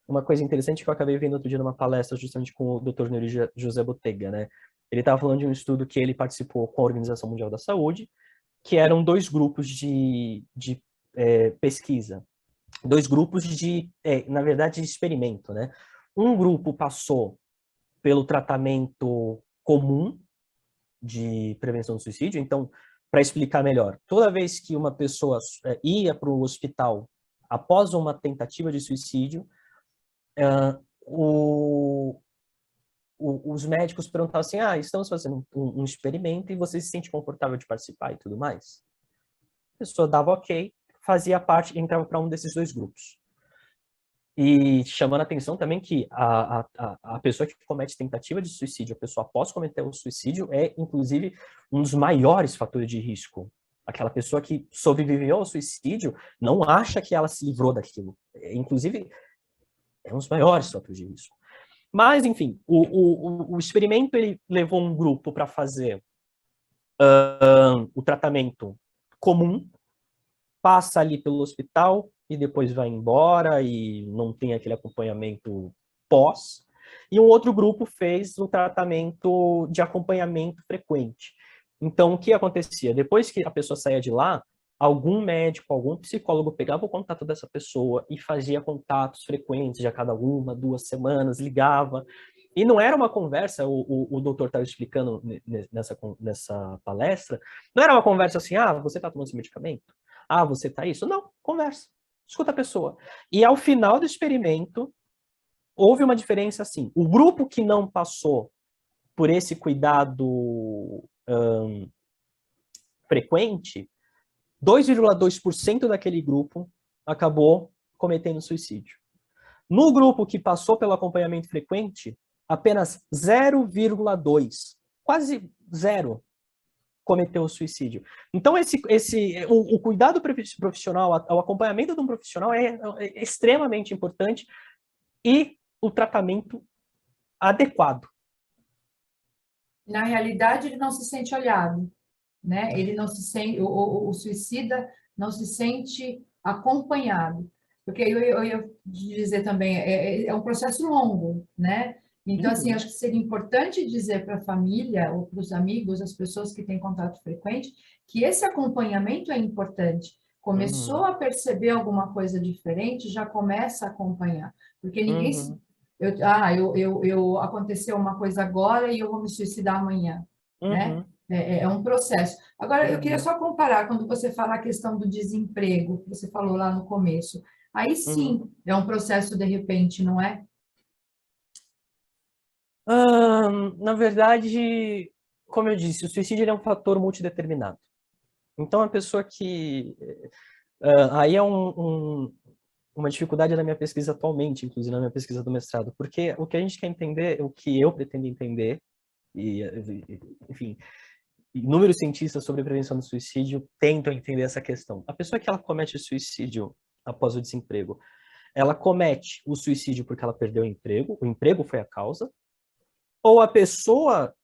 C: uma coisa interessante que eu acabei vendo outro dia numa palestra justamente com o Dr. Neuri José Botega, né? Ele estava falando de um estudo que ele participou com a Organização Mundial da Saúde, que eram 2 grupos de pesquisa. 2 grupos na verdade, de experimento, né? Um grupo passou pelo tratamento comum de prevenção do suicídio. Então, para explicar melhor, toda vez que uma pessoa ia para o hospital após uma tentativa de suicídio, os médicos perguntavam assim, estamos fazendo um experimento e você se sente confortável de participar e tudo mais? A pessoa dava ok, fazia parte e entrava para um desses 2 grupos. E chamando a atenção também que a pessoa que comete tentativa de suicídio, a pessoa após cometer o suicídio, é, inclusive, um dos maiores fatores de risco. Aquela pessoa que sobreviveu ao suicídio não acha que ela se livrou daquilo. Inclusive, é um dos maiores fatores de risco. Mas, enfim, o experimento ele levou um grupo para fazer o tratamento comum, passa ali pelo hospital e depois vai embora e não tem aquele acompanhamento pós. E um outro grupo fez o tratamento de acompanhamento frequente. Então, o que acontecia? Depois que a pessoa saía de lá, algum médico, algum psicólogo pegava o contato dessa pessoa e fazia contatos frequentes, de a cada 1, 2 semanas, ligava. E não era uma conversa, o doutor estava explicando nessa palestra, não era uma conversa assim, você está tomando esse medicamento? Você está isso? Não, conversa, escuta a pessoa. E ao final do experimento, houve uma diferença assim, o grupo que não passou por esse cuidado frequente, 2,2% daquele grupo acabou cometendo suicídio. No grupo que passou pelo acompanhamento frequente, apenas 0,2%, quase zero, cometeu o suicídio. Então, o cuidado profissional, o acompanhamento de um profissional é extremamente importante e o tratamento adequado.
B: Na realidade, ele não se sente olhado, né? Ele não se sente, o suicida não se sente acompanhado. Porque eu ia dizer também, é um processo longo, né? Então, assim, acho que seria importante dizer para a família ou para os amigos, as pessoas que têm contato frequente, que esse acompanhamento é importante. Começou a perceber alguma coisa diferente, já começa a acompanhar. Porque ninguém... aconteceu uma coisa agora e eu vou me suicidar amanhã, né? É um processo. Agora, eu queria só comparar, quando você fala a questão do desemprego, que você falou lá no começo, aí sim, é um processo de repente, não é?
C: Na verdade, como eu disse, o suicídio é um fator multideterminado. Então, a pessoa que... aí é uma dificuldade na minha pesquisa atualmente, inclusive na minha pesquisa do mestrado, porque o que a gente quer entender, o que eu pretendo entender, e, enfim, inúmeros cientistas sobre prevenção do suicídio tentam entender essa questão. A pessoa que ela comete suicídio após o desemprego, ela comete o suicídio porque ela perdeu o emprego foi a causa, ou a pessoa,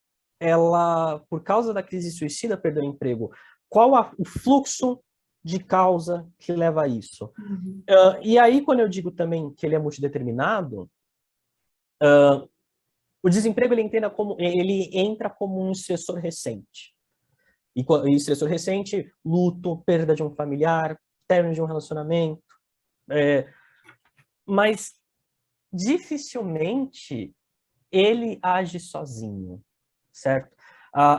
C: ela, por causa da crise suicida, perdeu o emprego. Qual o fluxo de causa que leva a isso?
B: Uhum.
C: E aí, quando eu digo também que ele é multideterminado, o desemprego ele entra como um estressor recente. E estressor recente, luto, perda de um familiar, término de um relacionamento. Mas dificilmente ele age sozinho, certo?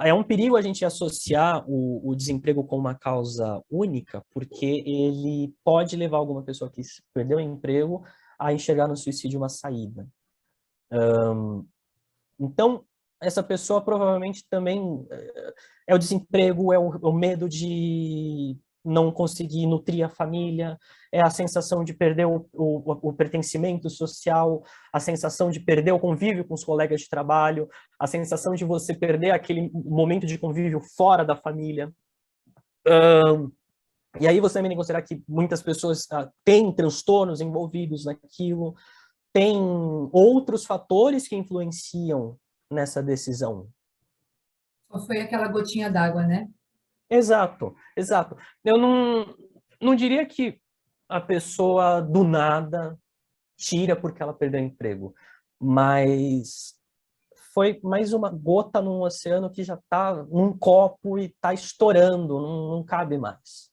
C: É um perigo a gente associar o desemprego com uma causa única, porque ele pode levar alguma pessoa que perdeu o emprego a enxergar no suicídio uma saída. Então, essa pessoa provavelmente também é o desemprego, é o medo de não conseguir nutrir a família, é a sensação de perder o pertencimento social, a sensação de perder o convívio com os colegas de trabalho, a sensação de você perder aquele momento de convívio fora da família. E aí você também tem que considerar que muitas pessoas têm transtornos envolvidos naquilo, tem outros fatores que influenciam nessa decisão.
B: Só foi aquela gotinha d'água, né?
C: Exato, exato. Eu não diria que a pessoa do nada tira porque ela perdeu o emprego, mas foi mais uma gota num oceano que já está num copo e está estourando, não cabe mais.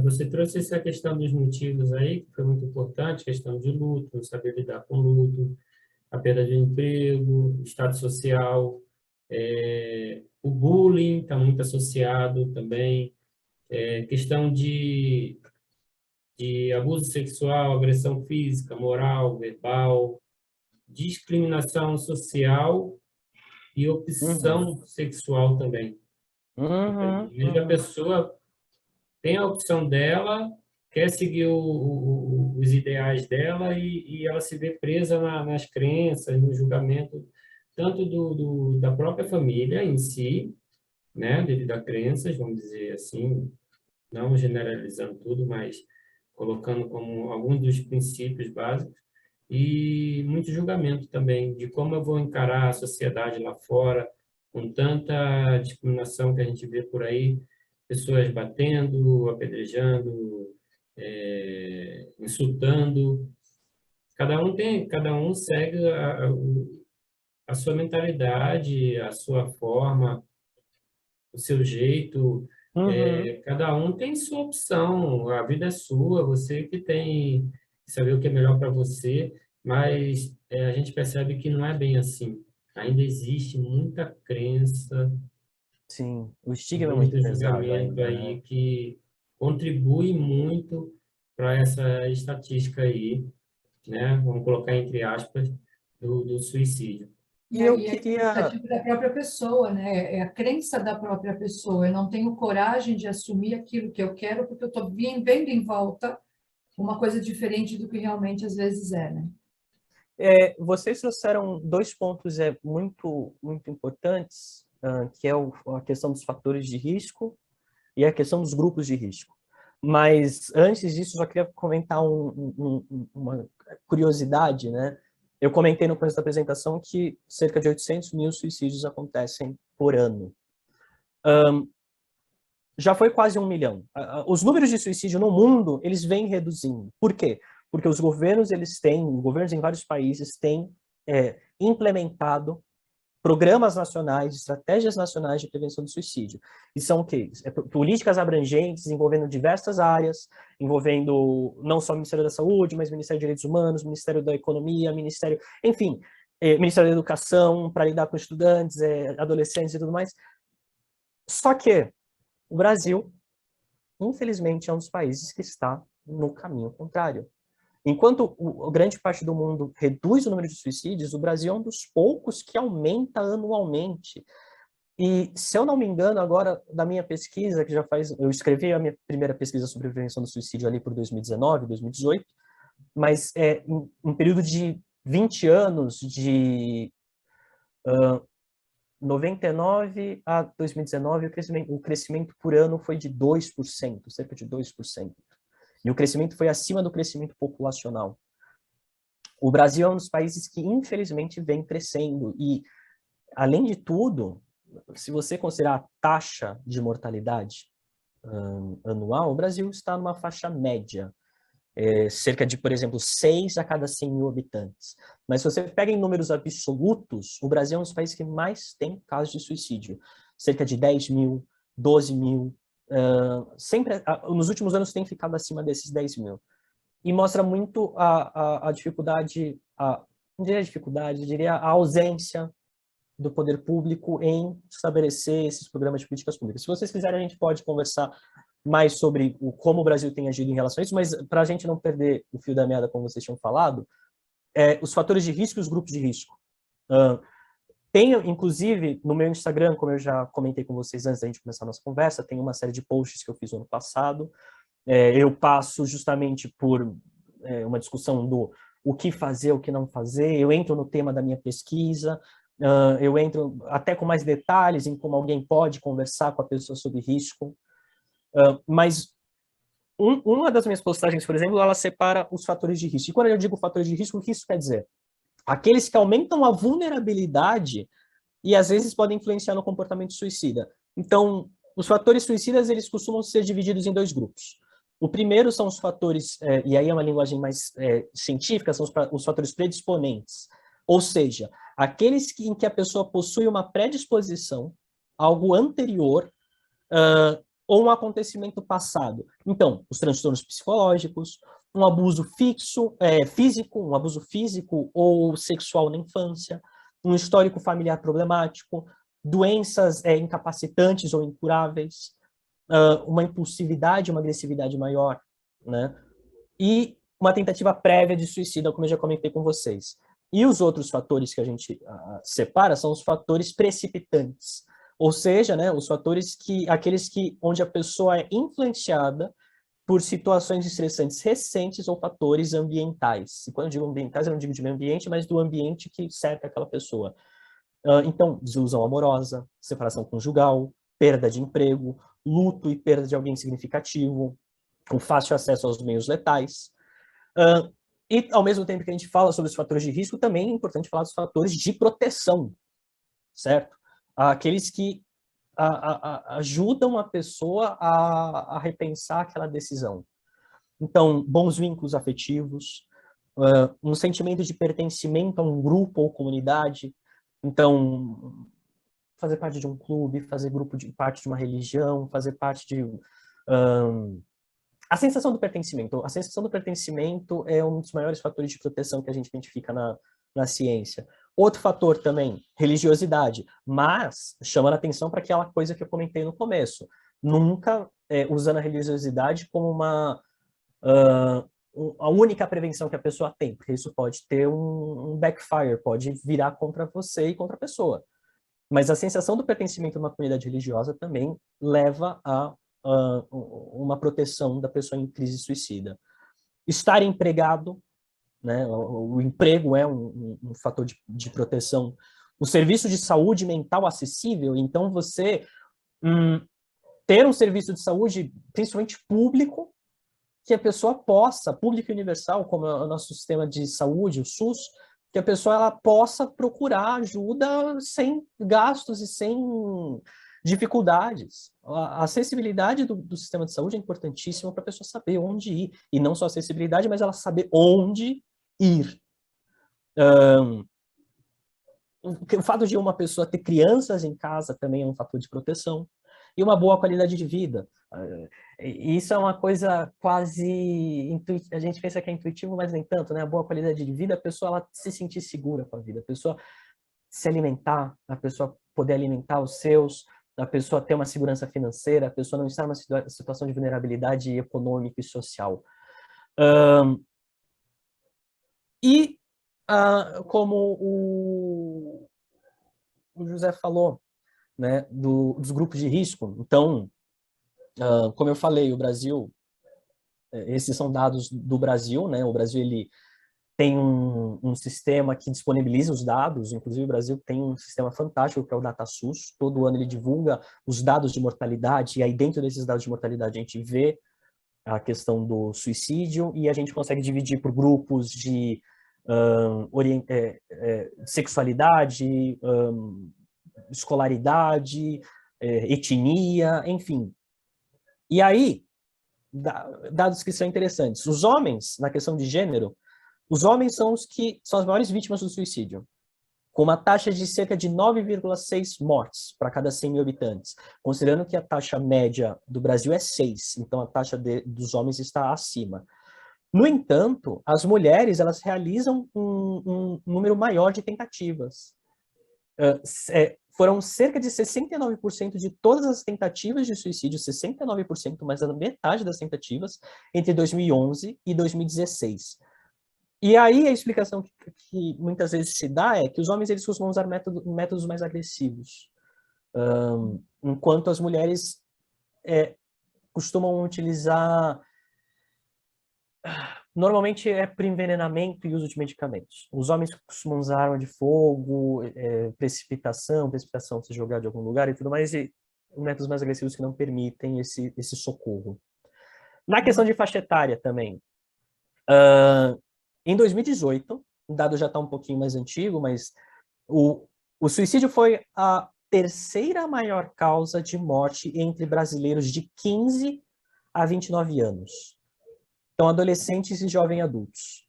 A: Você trouxe essa questão dos motivos aí, que foi muito importante, questão de luto, não saber lidar com luto, a perda de emprego, estado social, o bullying está muito associado também, questão de abuso sexual, agressão física, moral, verbal, discriminação social e opção sexual também. A pessoa tem a opção dela, quer seguir os ideais dela e ela se vê presa nas crenças, no julgamento, tanto da própria família em si, né, devido a crenças, vamos dizer assim, não generalizando tudo, mas colocando como alguns dos princípios básicos, e muito julgamento também de como eu vou encarar a sociedade lá fora, com tanta discriminação que a gente vê por aí, pessoas batendo, apedrejando, insultando. Cada um segue a sua mentalidade, a sua forma, o seu jeito. Cada um tem sua opção, a vida é sua, você que tem que saber o que é melhor para você, mas a gente percebe que não é bem assim. Ainda existe muita crença,
C: Sim, o estigma é muito
A: muito
C: pesado
A: julgamento
C: ainda, né?
A: aí que contribui muito para essa estatística aí, né? Vamos colocar entre aspas, do suicídio.
C: E eu
B: E a
C: queria...
B: expectativa da própria pessoa, né? É a crença da própria pessoa. Eu não tenho coragem de assumir aquilo que eu quero porque eu estou vendo em volta uma coisa diferente do que realmente às vezes é, né?
C: vocês trouxeram dois pontos muito, muito importantes, que é a questão dos fatores de risco e a questão dos grupos de risco. Mas antes disso, eu só queria comentar uma curiosidade, né? Eu comentei no começo da apresentação que cerca de 800 mil suicídios acontecem por ano. Já foi quase 1 milhão. Os números de suicídio no mundo, eles vêm reduzindo. Por quê? Porque os governos em vários países têm implementado programas nacionais, estratégias nacionais de prevenção do suicídio. E são o quê? Políticas abrangentes, envolvendo diversas áreas, envolvendo não só o Ministério da Saúde, mas o Ministério dos Direitos Humanos, Ministério da Economia, enfim, Ministério da Educação, para lidar com estudantes, adolescentes e tudo mais. Só que o Brasil, infelizmente, é um dos países que está no caminho contrário. Enquanto grande parte do mundo reduz o número de suicídios, o Brasil é um dos poucos que aumenta anualmente. E, se eu não me engano, agora, da minha pesquisa, que já faz... Eu escrevi a minha primeira pesquisa sobre prevenção do suicídio ali por 2019, 2018, mas em um período de 20 anos, de 99 a 2019, o crescimento por ano foi de 2%, cerca de 2%. E o crescimento foi acima do crescimento populacional. O Brasil é um dos países que, infelizmente, vem crescendo. E, além de tudo, se você considerar a taxa de mortalidade anual, o Brasil está numa faixa média. Cerca de, por exemplo, 6 a cada 100 mil habitantes. Mas se você pega em números absolutos, o Brasil é um dos países que mais tem casos de suicídio. Cerca de 10 mil, 12 mil. Sempre, nos últimos anos tem ficado acima desses 10 mil. E mostra muito a dificuldade, não diria a dificuldade, eu diria a ausência do poder público em estabelecer esses programas de políticas públicas. Se vocês quiserem, a gente pode conversar mais sobre como o Brasil tem agido em relação a isso, mas para a gente não perder o fio da meada, como vocês tinham falado, os fatores de risco e os grupos de risco. Tenho, inclusive, no meu Instagram, como eu já comentei com vocês antes da gente começar a nossa conversa, tem uma série de posts que eu fiz no ano passado. Eu passo justamente por uma discussão do o que fazer, o que não fazer, eu entro no tema da minha pesquisa, eu entro até com mais detalhes em como alguém pode conversar com a pessoa sobre risco. Mas uma das minhas postagens, por exemplo, ela separa os fatores de risco. E quando eu digo fatores de risco, o que isso quer dizer? Aqueles que aumentam a vulnerabilidade e às vezes podem influenciar no comportamento suicida. Então, os fatores suicidas, eles costumam ser divididos em 2 grupos. O primeiro são os fatores, e aí é uma linguagem mais científica, são os fatores predisponentes. Ou seja, aqueles em que a pessoa possui uma predisposição, algo anterior, ou um acontecimento passado. Então, os transtornos psicológicos, um abuso físico, um abuso físico ou sexual na infância, um histórico familiar problemático, doenças incapacitantes ou incuráveis, uma impulsividade, uma agressividade maior, né? E uma tentativa prévia de suicídio, como eu já comentei com vocês. E os outros fatores que a gente separa são os fatores precipitantes, ou seja, né, os fatores aqueles onde a pessoa é influenciada por situações estressantes recentes ou fatores ambientais. E quando eu digo ambientais, eu não digo de meio ambiente, mas do ambiente que cerca aquela pessoa. Então, desilusão amorosa, separação conjugal, perda de emprego, luto e perda de alguém significativo, com fácil acesso aos meios letais. E, ao mesmo tempo que a gente fala sobre os fatores de risco, também é importante falar dos fatores de proteção, certo? Aqueles que ajudam a pessoa a repensar aquela decisão. Então, bons vínculos afetivos, um sentimento de pertencimento a um grupo ou comunidade. Então, fazer parte de um clube, fazer parte de uma religião, fazer parte de... a sensação do pertencimento. A sensação do pertencimento é um dos maiores fatores de proteção que a gente identifica na ciência. Outro fator também, religiosidade, mas chamando a atenção para aquela coisa que eu comentei no começo, nunca usando a religiosidade como a única prevenção que a pessoa tem, porque isso pode ter um backfire, pode virar contra você e contra a pessoa. Mas a sensação do pertencimento a uma comunidade religiosa também leva a uma proteção da pessoa em crise suicida. Estar empregado, né? O emprego é um fator de proteção. O serviço de saúde mental acessível, então você ter um serviço de saúde, principalmente público, que a pessoa possa, público e universal, como é o nosso sistema de saúde, o SUS, que a pessoa ela possa procurar ajuda sem gastos e sem dificuldades. A acessibilidade do sistema de saúde é importantíssima para a pessoa saber onde ir. E não só acessibilidade, mas ela saber onde ir. O fato de uma pessoa ter crianças em casa também é um fator de proteção. E uma boa qualidade de vida. Isso é uma coisa quase... A gente pensa que é intuitivo, mas nem tanto, né? A boa qualidade de vida, a pessoa ela se sentir segura com a vida, a pessoa se alimentar, a pessoa poder alimentar os seus, a pessoa ter uma segurança financeira, a pessoa não estar numa situação de vulnerabilidade econômica e social. Como o José falou, né, dos grupos de risco. Então, como eu falei, o Brasil, esses são dados do Brasil, né? O Brasil ele tem um sistema que disponibiliza os dados, inclusive o Brasil tem um sistema fantástico que é o DataSUS, todo ano ele divulga os dados de mortalidade, e aí dentro desses dados de mortalidade a gente vê a questão do suicídio, e a gente consegue dividir por grupos de sexualidade, escolaridade, etnia, enfim. E aí, dados que são interessantes. Os homens, na questão de gênero, os homens são os que são as maiores vítimas do suicídio, com uma taxa de cerca de 9,6 mortes para cada 100 mil habitantes, considerando que a taxa média do Brasil é 6, então a taxa dos homens está acima. No entanto, as mulheres elas realizam um número maior de tentativas. Foram cerca de 69% de todas as tentativas de suicídio, 69%, mais da metade das tentativas, entre 2011 e 2016. E aí a explicação que muitas vezes se dá é que os homens eles costumam usar métodos mais agressivos, enquanto as mulheres costumam utilizar... Normalmente é por envenenamento e uso de medicamentos. Os homens costumam usar arma de fogo, precipitação se jogar de algum lugar e tudo mais, e métodos mais agressivos que não permitem esse socorro. Na questão de faixa etária também, em 2018, o dado já está um pouquinho mais antigo, mas o suicídio foi a terceira maior causa de morte entre brasileiros de 15 a 29 anos. Então, adolescentes e jovens adultos.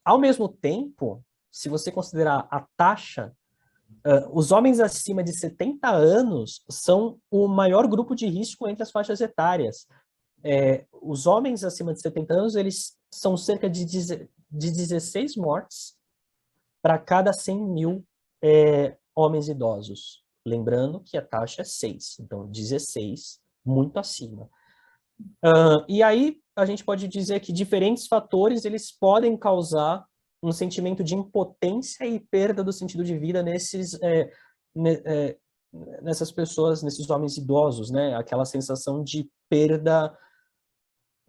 C: Ao mesmo tempo, se você considerar a taxa, os homens acima de 70 anos são o maior grupo de risco entre as faixas etárias. Os homens acima de 70 anos, eles são cerca de 16 mortes para cada 100 mil homens idosos. Lembrando que a taxa é 6, então 16, muito acima. E aí, a gente pode dizer que diferentes fatores eles podem causar um sentimento de impotência e perda do sentido de vida nessas pessoas, nesses homens idosos, né? Aquela sensação de perda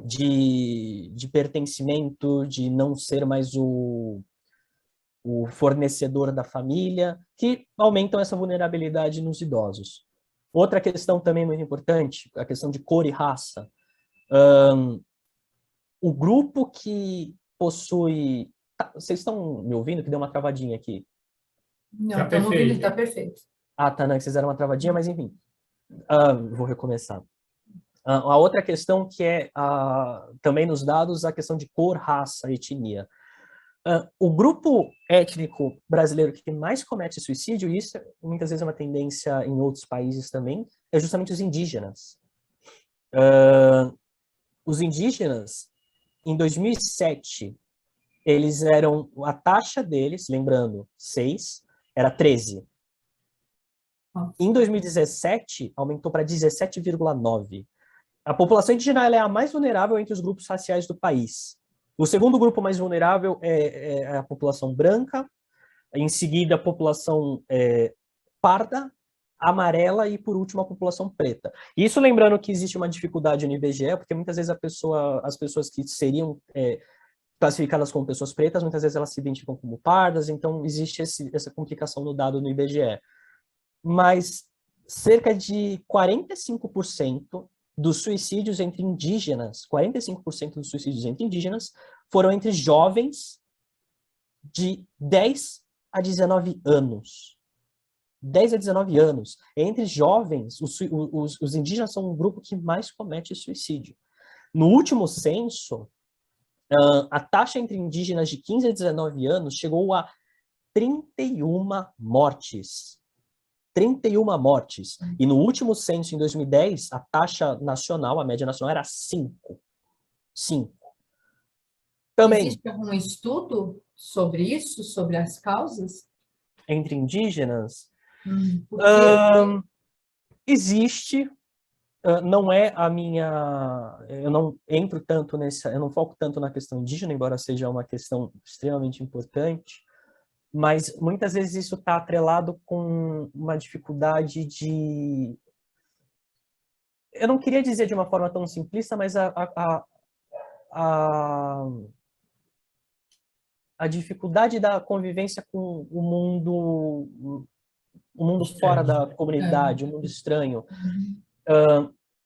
C: de pertencimento, de não ser mais o fornecedor da família, que aumentam essa vulnerabilidade nos idosos. Outra questão também muito importante, a questão de cor e raça. O grupo que possui... Vocês estão me ouvindo? Que deu uma travadinha aqui.
B: Não, estamos ouvindo, está perfeito.
C: Ah, tá, não, vocês deram uma travadinha, mas enfim. Vou recomeçar. A outra questão que é, também nos dados, a questão de cor, raça, etnia. O grupo étnico brasileiro que mais comete suicídio, e isso muitas vezes é uma tendência em outros países também, é justamente os indígenas. Os indígenas, em 2007, eles eram, a taxa deles, lembrando, 6, era 13. Em 2017, aumentou para 17,9. A população indígena ela é a mais vulnerável entre os grupos raciais do país. O segundo grupo mais vulnerável é a população branca, em seguida a população parda, amarela e, por último, a população preta. Isso lembrando que existe uma dificuldade no IBGE, porque muitas vezes as pessoas que seriam classificadas como pessoas pretas, muitas vezes elas se identificam como pardas, então existe essa complicação no dado no IBGE. Mas cerca de 45% dos suicídios entre indígenas, 45% dos suicídios entre indígenas foram entre jovens de 10 a 19 anos. 10 a 19 anos. Entre jovens, os indígenas são um grupo que mais comete suicídio. No último censo, a taxa entre indígenas de 15 a 19 anos chegou a 31 mortes. 31 mortes. E no último censo, em 2010, a taxa nacional, a média nacional, era 5. 5. Também,
B: existe algum estudo sobre isso, sobre as causas?
C: Entre indígenas?
B: Porque...
C: Existe, não é a minha... Eu não entro tanto nessa... Eu não foco tanto na questão indígena, embora seja uma questão extremamente importante. mas muitas vezes isso está atrelado com uma dificuldade de... Eu não queria dizer de uma forma tão simplista, mas a dificuldade da convivência com o mundo fora da comunidade, o mundo estranho.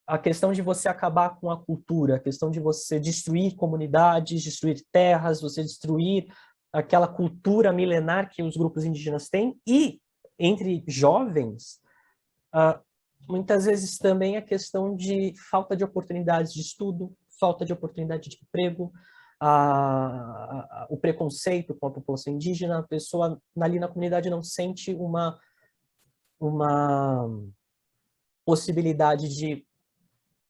C: A questão de você acabar com a cultura, a questão de você destruir comunidades, destruir terras, você destruir aquela cultura milenar que os grupos indígenas têm, e entre jovens, muitas vezes também a questão de falta de oportunidades de estudo, falta de oportunidade de emprego, o preconceito com a população indígena, a pessoa ali na comunidade não sente uma possibilidade de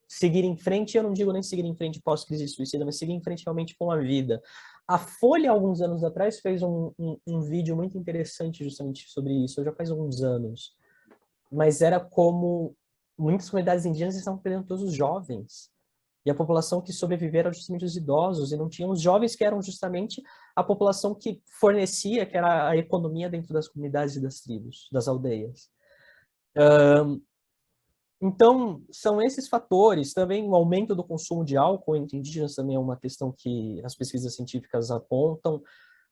C: seguir em frente. Eu não digo nem seguir em frente pós-crise de suicídio, mas seguir em frente realmente com a vida. A Folha, alguns anos atrás, fez um vídeo muito interessante justamente sobre isso, já faz alguns anos, mas era como muitas comunidades indígenas estavam perdendo todos os jovens, e a população que sobreviveu era justamente os idosos, e não tinham os jovens, que eram justamente a população que fornecia, que era a economia dentro das comunidades e das tribos, das aldeias. Então, são esses fatores. Também o aumento do consumo de álcool entre indígenas também é uma questão que as pesquisas científicas apontam.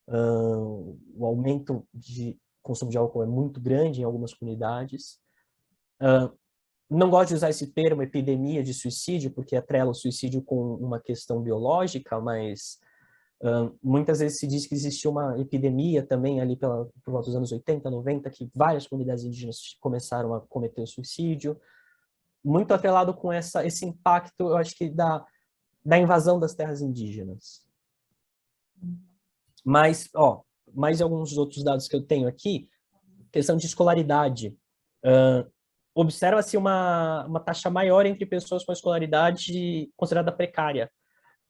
C: O aumento de consumo de álcool é muito grande em algumas comunidades. Não gosto de usar esse termo epidemia de suicídio, porque atrela o suicídio com uma questão biológica, mas muitas vezes se diz que existiu uma epidemia também ali por volta dos anos 80, 90, que várias comunidades indígenas começaram a cometer o suicídio, muito atrelado com esse impacto, eu acho que da invasão das terras indígenas. Mas, mais alguns outros dados que eu tenho aqui, questão de escolaridade. Observa-se uma taxa maior entre pessoas com escolaridade considerada precária,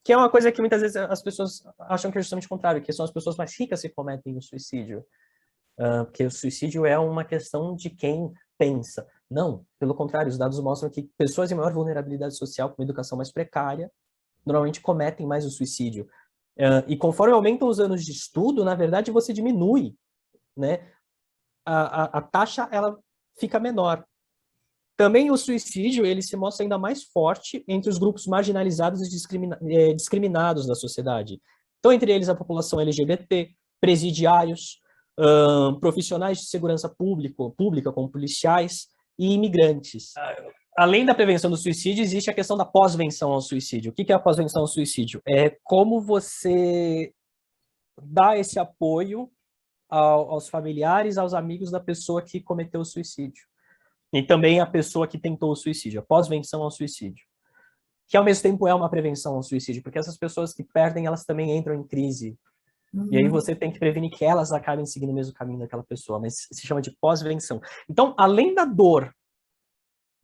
C: que é uma coisa que muitas vezes as pessoas acham que é justamente o contrário, que são as pessoas mais ricas que cometem o suicídio. Porque o suicídio é uma questão de quem pensa. Não, pelo contrário, os dados mostram que pessoas em maior vulnerabilidade social, com uma educação mais precária, normalmente cometem mais o suicídio. E conforme aumentam os anos de estudo, na verdade, você diminui, né? A taxa, ela fica menor. Também o suicídio, ele se mostra ainda mais forte entre os grupos marginalizados e discriminados da sociedade. Então, entre eles, a população LGBT, presidiários, profissionais de segurança pública, como policiais, e imigrantes. Além da prevenção do suicídio, existe a questão da pós-venção ao suicídio. O que é a pós-venção ao suicídio? É como você dá esse apoio aos familiares, aos amigos da pessoa que cometeu o suicídio. E também a pessoa que tentou o suicídio, a pós-venção ao suicídio. Que, ao mesmo tempo, é uma prevenção ao suicídio, porque essas pessoas que perdem, elas também entram em crise. E aí você tem que prevenir que elas acabem seguindo o mesmo caminho daquela pessoa, mas se chama de pós-venção. Então, além da dor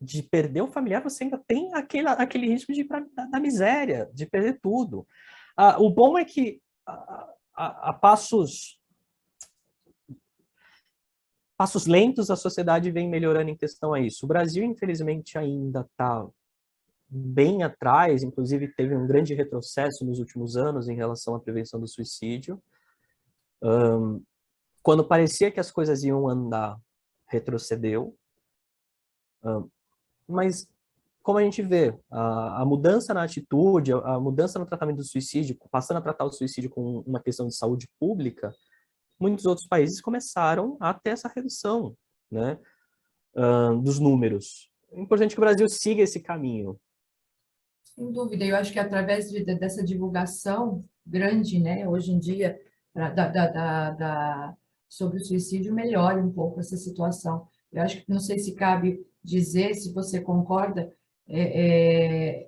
C: de perder o familiar, você ainda tem aquele risco de ir da miséria, de perder tudo. O bom é que a passos lentos a sociedade vem melhorando em questão a isso. O Brasil, infelizmente, ainda está bem atrás, inclusive teve um grande retrocesso nos últimos anos em relação à prevenção do suicídio. Quando parecia que as coisas iam andar, retrocedeu. Mas, como a gente vê, a mudança na atitude, a mudança no tratamento do suicídio, passando a tratar o suicídio como uma questão de saúde pública, muitos outros países começaram a ter essa redução, né, dos números. É importante que o Brasil siga esse caminho.
B: Sem dúvida, eu acho que através dessa divulgação grande, né, hoje em dia, sobre o suicídio, melhore um pouco essa situação. Eu acho que, não sei se cabe dizer, se você concorda,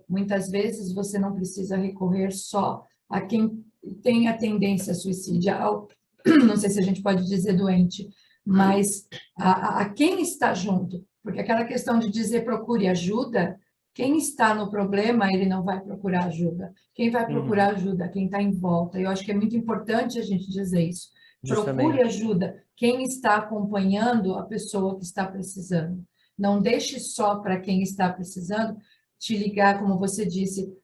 B: muitas vezes você não precisa recorrer só a quem tem a tendência suicidal, não sei se a gente pode dizer doente, mas a quem está junto, porque aquela questão de dizer procure ajuda, quem está no problema, ele não vai procurar ajuda. Quem vai procurar ajuda? Quem está em volta. Eu acho que é muito importante a gente dizer isso.
C: Justamente.
B: Procure ajuda. Quem está acompanhando a pessoa que está precisando. Não deixe só para quem está precisando te ligar, como você disse,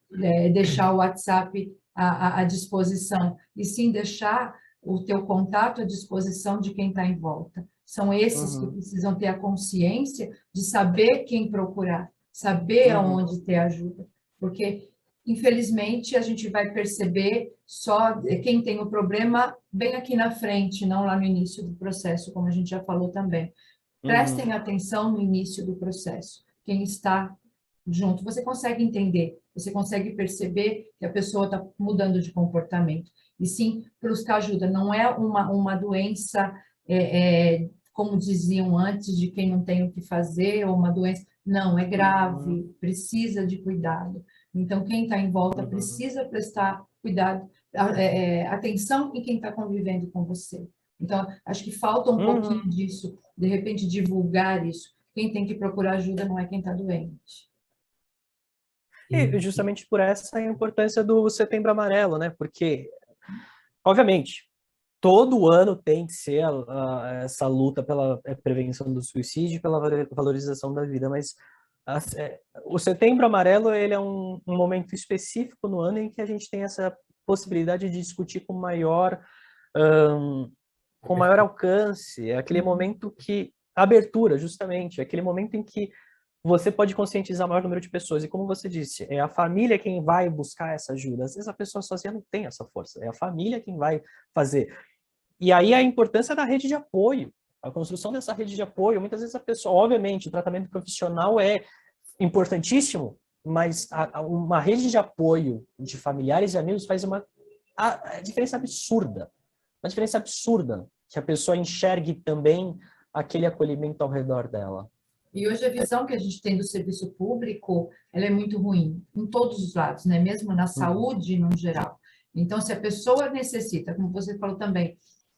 B: deixar o WhatsApp à disposição, e sim deixar o teu contato à disposição de quem está em volta. São esses que precisam ter a consciência de saber quem procurar, saber aonde ter ajuda, porque, infelizmente, a gente vai perceber só quem tem o problema bem aqui na frente, não lá no início do processo, como a gente já falou também. Prestem atenção no início do processo. Quem está junto, você consegue entender, você consegue perceber que a pessoa está mudando de comportamento. E sim, buscar ajuda. Não é uma doença, como diziam antes, de quem não tem o que fazer, ou uma doença. Não, é grave, precisa de cuidado. Então, quem está em volta precisa prestar cuidado, atenção em quem está convivendo com você. Então, acho que falta um pouquinho disso, de repente divulgar isso. Quem tem que procurar ajuda não é quem está doente.
C: E justamente por essa a importância do Setembro Amarelo, né? Porque, obviamente, todo ano tem que ser essa luta pela prevenção do suicídio, pela valorização da vida, mas o Setembro Amarelo ele é um momento específico no ano em que a gente tem essa possibilidade de discutir com maior alcance. É aquele momento que abertura, justamente, é aquele momento em que você pode conscientizar o maior número de pessoas. E como você disse, é a família quem vai buscar essa ajuda. Às vezes a pessoa sozinha não tem essa força, é a família quem vai fazer. E aí a importância da rede de apoio, a construção dessa rede de apoio. Muitas vezes a pessoa, obviamente, o tratamento profissional é importantíssimo, mas uma rede de apoio de familiares e amigos faz uma diferença absurda. Uma diferença absurda, que a pessoa enxergue também aquele acolhimento ao redor dela.
B: E hoje a visão que a gente tem do serviço público, ela é muito ruim, em todos os lados, né? Mesmo na saúde, no geral. Então, se a pessoa necessita, como você falou também,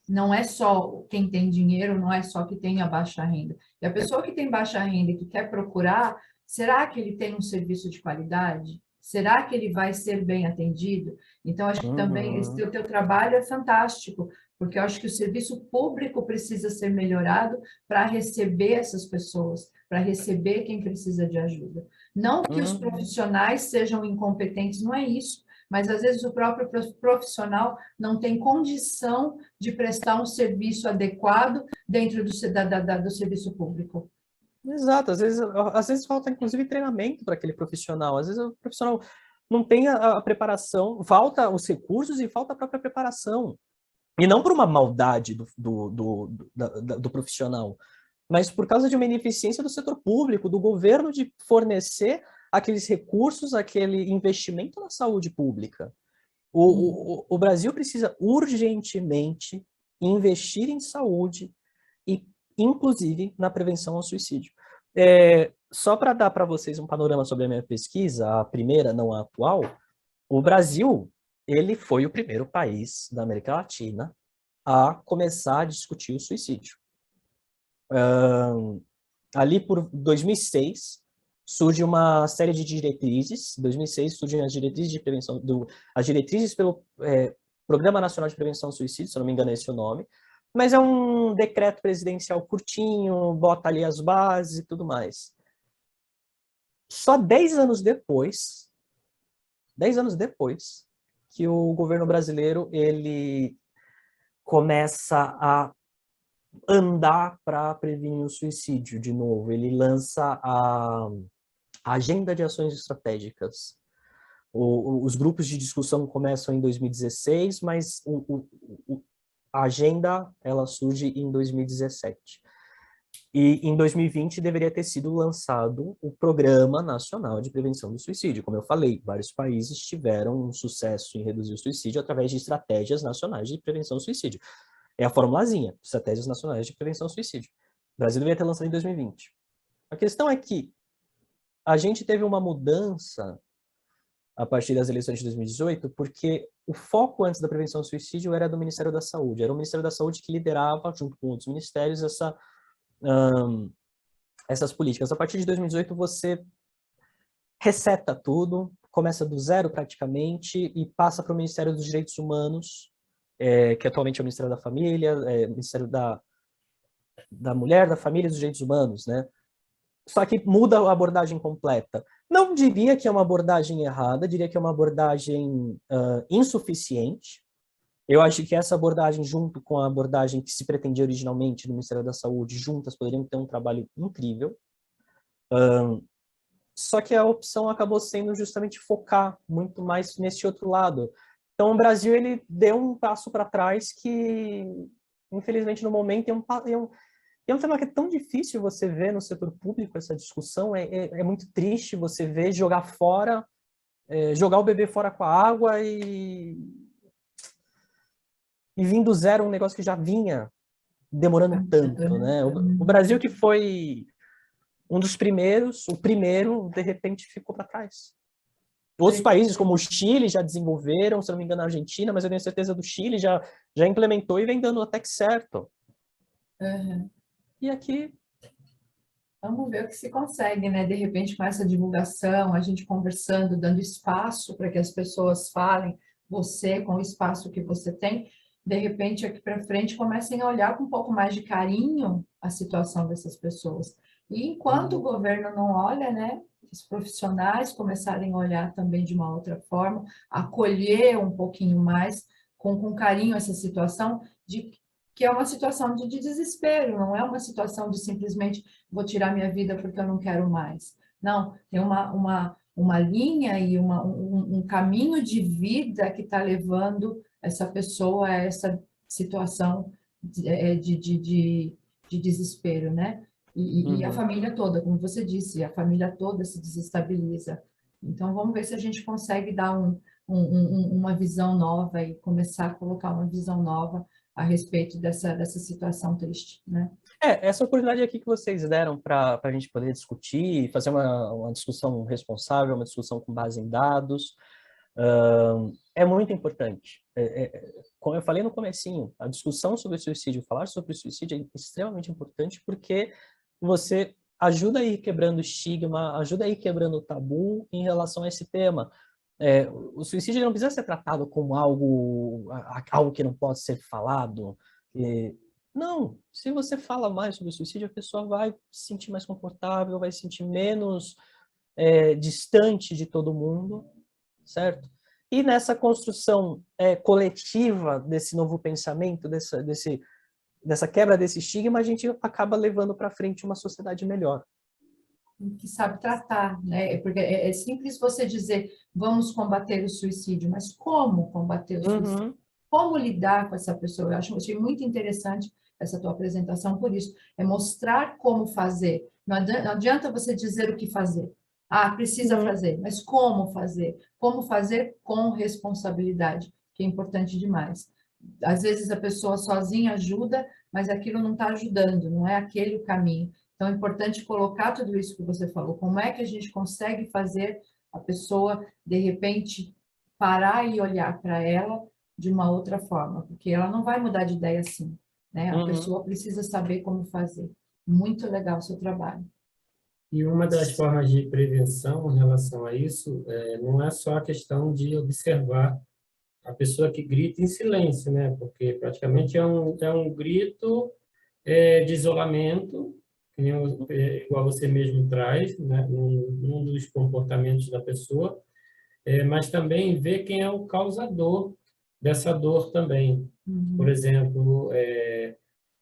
B: não é só quem tem dinheiro, não é só que tem a baixa renda. E a pessoa que tem baixa renda e que quer procurar, será que ele tem um serviço de qualidade? Será que ele vai ser bem atendido? Então, acho que também esse teu trabalho é fantástico, porque eu acho que o serviço público precisa ser melhorado para receber essas pessoas, para receber quem precisa de ajuda. Não que os profissionais sejam incompetentes, não é isso, mas às vezes o próprio profissional não tem condição de prestar um serviço adequado dentro do serviço público.
C: Exato, às vezes falta inclusive treinamento para aquele profissional, às vezes o profissional não tem a preparação, falta os recursos e falta a própria preparação. E não por uma maldade do profissional, mas por causa de uma ineficiência do setor público, do governo de fornecer aqueles recursos, aquele investimento na saúde pública. O Brasil precisa urgentemente investir em saúde e, inclusive, na prevenção ao suicídio. Só para dar para vocês um panorama sobre a minha pesquisa, a primeira, não a atual, o Brasil, ele foi o primeiro país da América Latina a começar a discutir o suicídio. Ali por 2006, surge uma série de diretrizes. Em 2006 surgem as diretrizes de prevenção, as diretrizes pelo Programa Nacional de Prevenção ao Suicídio, se eu não me engano é esse o nome, mas é um decreto presidencial curtinho, bota ali as bases e tudo mais. Só 10 anos depois, que o governo brasileiro ele começa a andar para prevenir o suicídio de novo. Ele lança a Agenda de Ações Estratégicas. Os grupos de discussão começam em 2016, mas a agenda ela surge em 2017. E em 2020 deveria ter sido lançado o Programa Nacional de Prevenção do Suicídio. Como eu falei, vários países tiveram um sucesso em reduzir o suicídio através de estratégias nacionais de prevenção do suicídio. É a formulazinha, Estratégias Nacionais de Prevenção ao Suicídio. O Brasil deveria ter lançado em 2020. A questão é que a gente teve uma mudança a partir das eleições de 2018, porque o foco antes da prevenção ao suicídio era do Ministério da Saúde. Era o Ministério da Saúde que liderava, junto com outros ministérios, essas políticas. A partir de 2018, você reseta tudo, começa do zero praticamente e passa para o Ministério dos Direitos Humanos, que atualmente é o Ministério da Família, Ministério da Mulher, da Família e dos Direitos Humanos, né? Só que muda a abordagem completa. Não diria que é uma abordagem errada, diria que é uma abordagem insuficiente. Eu acho que essa abordagem, junto com a abordagem que se pretendia originalmente no Ministério da Saúde, juntas poderiam ter um trabalho incrível. Só que a opção acabou sendo justamente focar muito mais nesse outro lado. Então, o Brasil ele deu um passo para trás que, infelizmente, no momento é um tema que é tão difícil você ver no setor público, essa discussão. É muito triste você ver jogar fora, jogar o bebê fora com a água e vir do zero um negócio que já vinha demorando tanto, né? O Brasil que foi um dos primeiros, o primeiro, de repente, ficou para trás. Outros países, como o Chile, já desenvolveram, se não me engano, a Argentina, mas eu tenho certeza do Chile já implementou e vem dando até que certo. E aqui...
B: Vamos ver o que se consegue, né? De repente, com essa divulgação, a gente conversando, dando espaço para que as pessoas falem, você, com o espaço que você tem, de repente, aqui para frente, comecem a olhar com um pouco mais de carinho a situação dessas pessoas. E enquanto o governo não olha, né? Os profissionais começarem a olhar também de uma outra forma, acolher um pouquinho mais, com carinho essa situação, que é uma situação de desespero, não é uma situação de simplesmente vou tirar minha vida porque eu não quero mais. Não, tem uma linha e um caminho de vida que está levando essa pessoa a essa situação de desespero, né? E a família toda, como você disse, a família toda se desestabiliza. Então, vamos ver se a gente consegue dar uma visão nova e começar a colocar uma visão nova a respeito dessa situação triste, né?
C: Essa oportunidade aqui que vocês deram para a gente poder discutir, fazer uma discussão responsável, uma discussão com base em dados, é muito importante. Como eu falei no comecinho, a discussão sobre o suicídio, falar sobre o suicídio é extremamente importante porque você ajuda a ir quebrando estigma, ajuda a ir quebrando o tabu em relação a esse tema. O suicídio não precisa ser tratado como algo que não pode ser falado. Não, se você fala mais sobre o suicídio, a pessoa vai se sentir mais confortável, vai se sentir menos distante de todo mundo, certo? E nessa construção coletiva desse novo pensamento, dessa quebra desse estigma, a gente acaba levando para frente uma sociedade melhor.
B: Que sabe tratar, né? Porque é simples você dizer, vamos combater o suicídio, mas como combater o suicídio? Como lidar com essa pessoa? Eu achei muito interessante essa tua apresentação por isso. É mostrar como fazer. Não adianta você dizer o que fazer. Precisa fazer, mas como fazer? Como fazer com responsabilidade, que é importante demais. Às vezes a pessoa sozinha ajuda, mas aquilo não está ajudando, não é aquele o caminho. Então, é importante colocar tudo isso que você falou. Como é que a gente consegue fazer a pessoa, de repente, parar e olhar para ela de uma outra forma? Porque ela não vai mudar de ideia assim, né? A pessoa precisa saber como fazer. Muito legal o seu trabalho.
A: E uma das formas de prevenção em relação a isso não é só a questão de observar a pessoa que grita em silêncio, né? Porque praticamente é um grito de isolamento, igual você mesmo traz, né? Um dos comportamentos da pessoa, mas também ver quem é o causador dessa dor também. Por exemplo,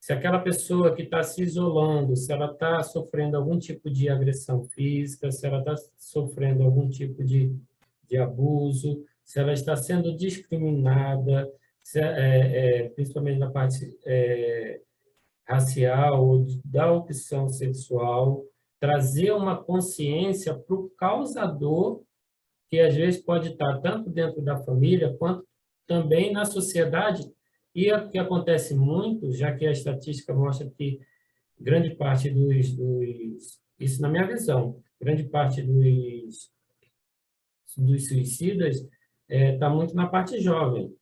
A: se aquela pessoa que está se isolando, se ela está sofrendo algum tipo de agressão física, se ela está sofrendo algum tipo de abuso, se ela está sendo discriminada, principalmente na parte racial ou da opção sexual, trazer uma consciência para o causador, que às vezes pode estar tanto dentro da família quanto também na sociedade. E o que acontece muito, já que a estatística mostra que grande parte isso na minha visão, grande parte dos suicidas está muito na parte jovem.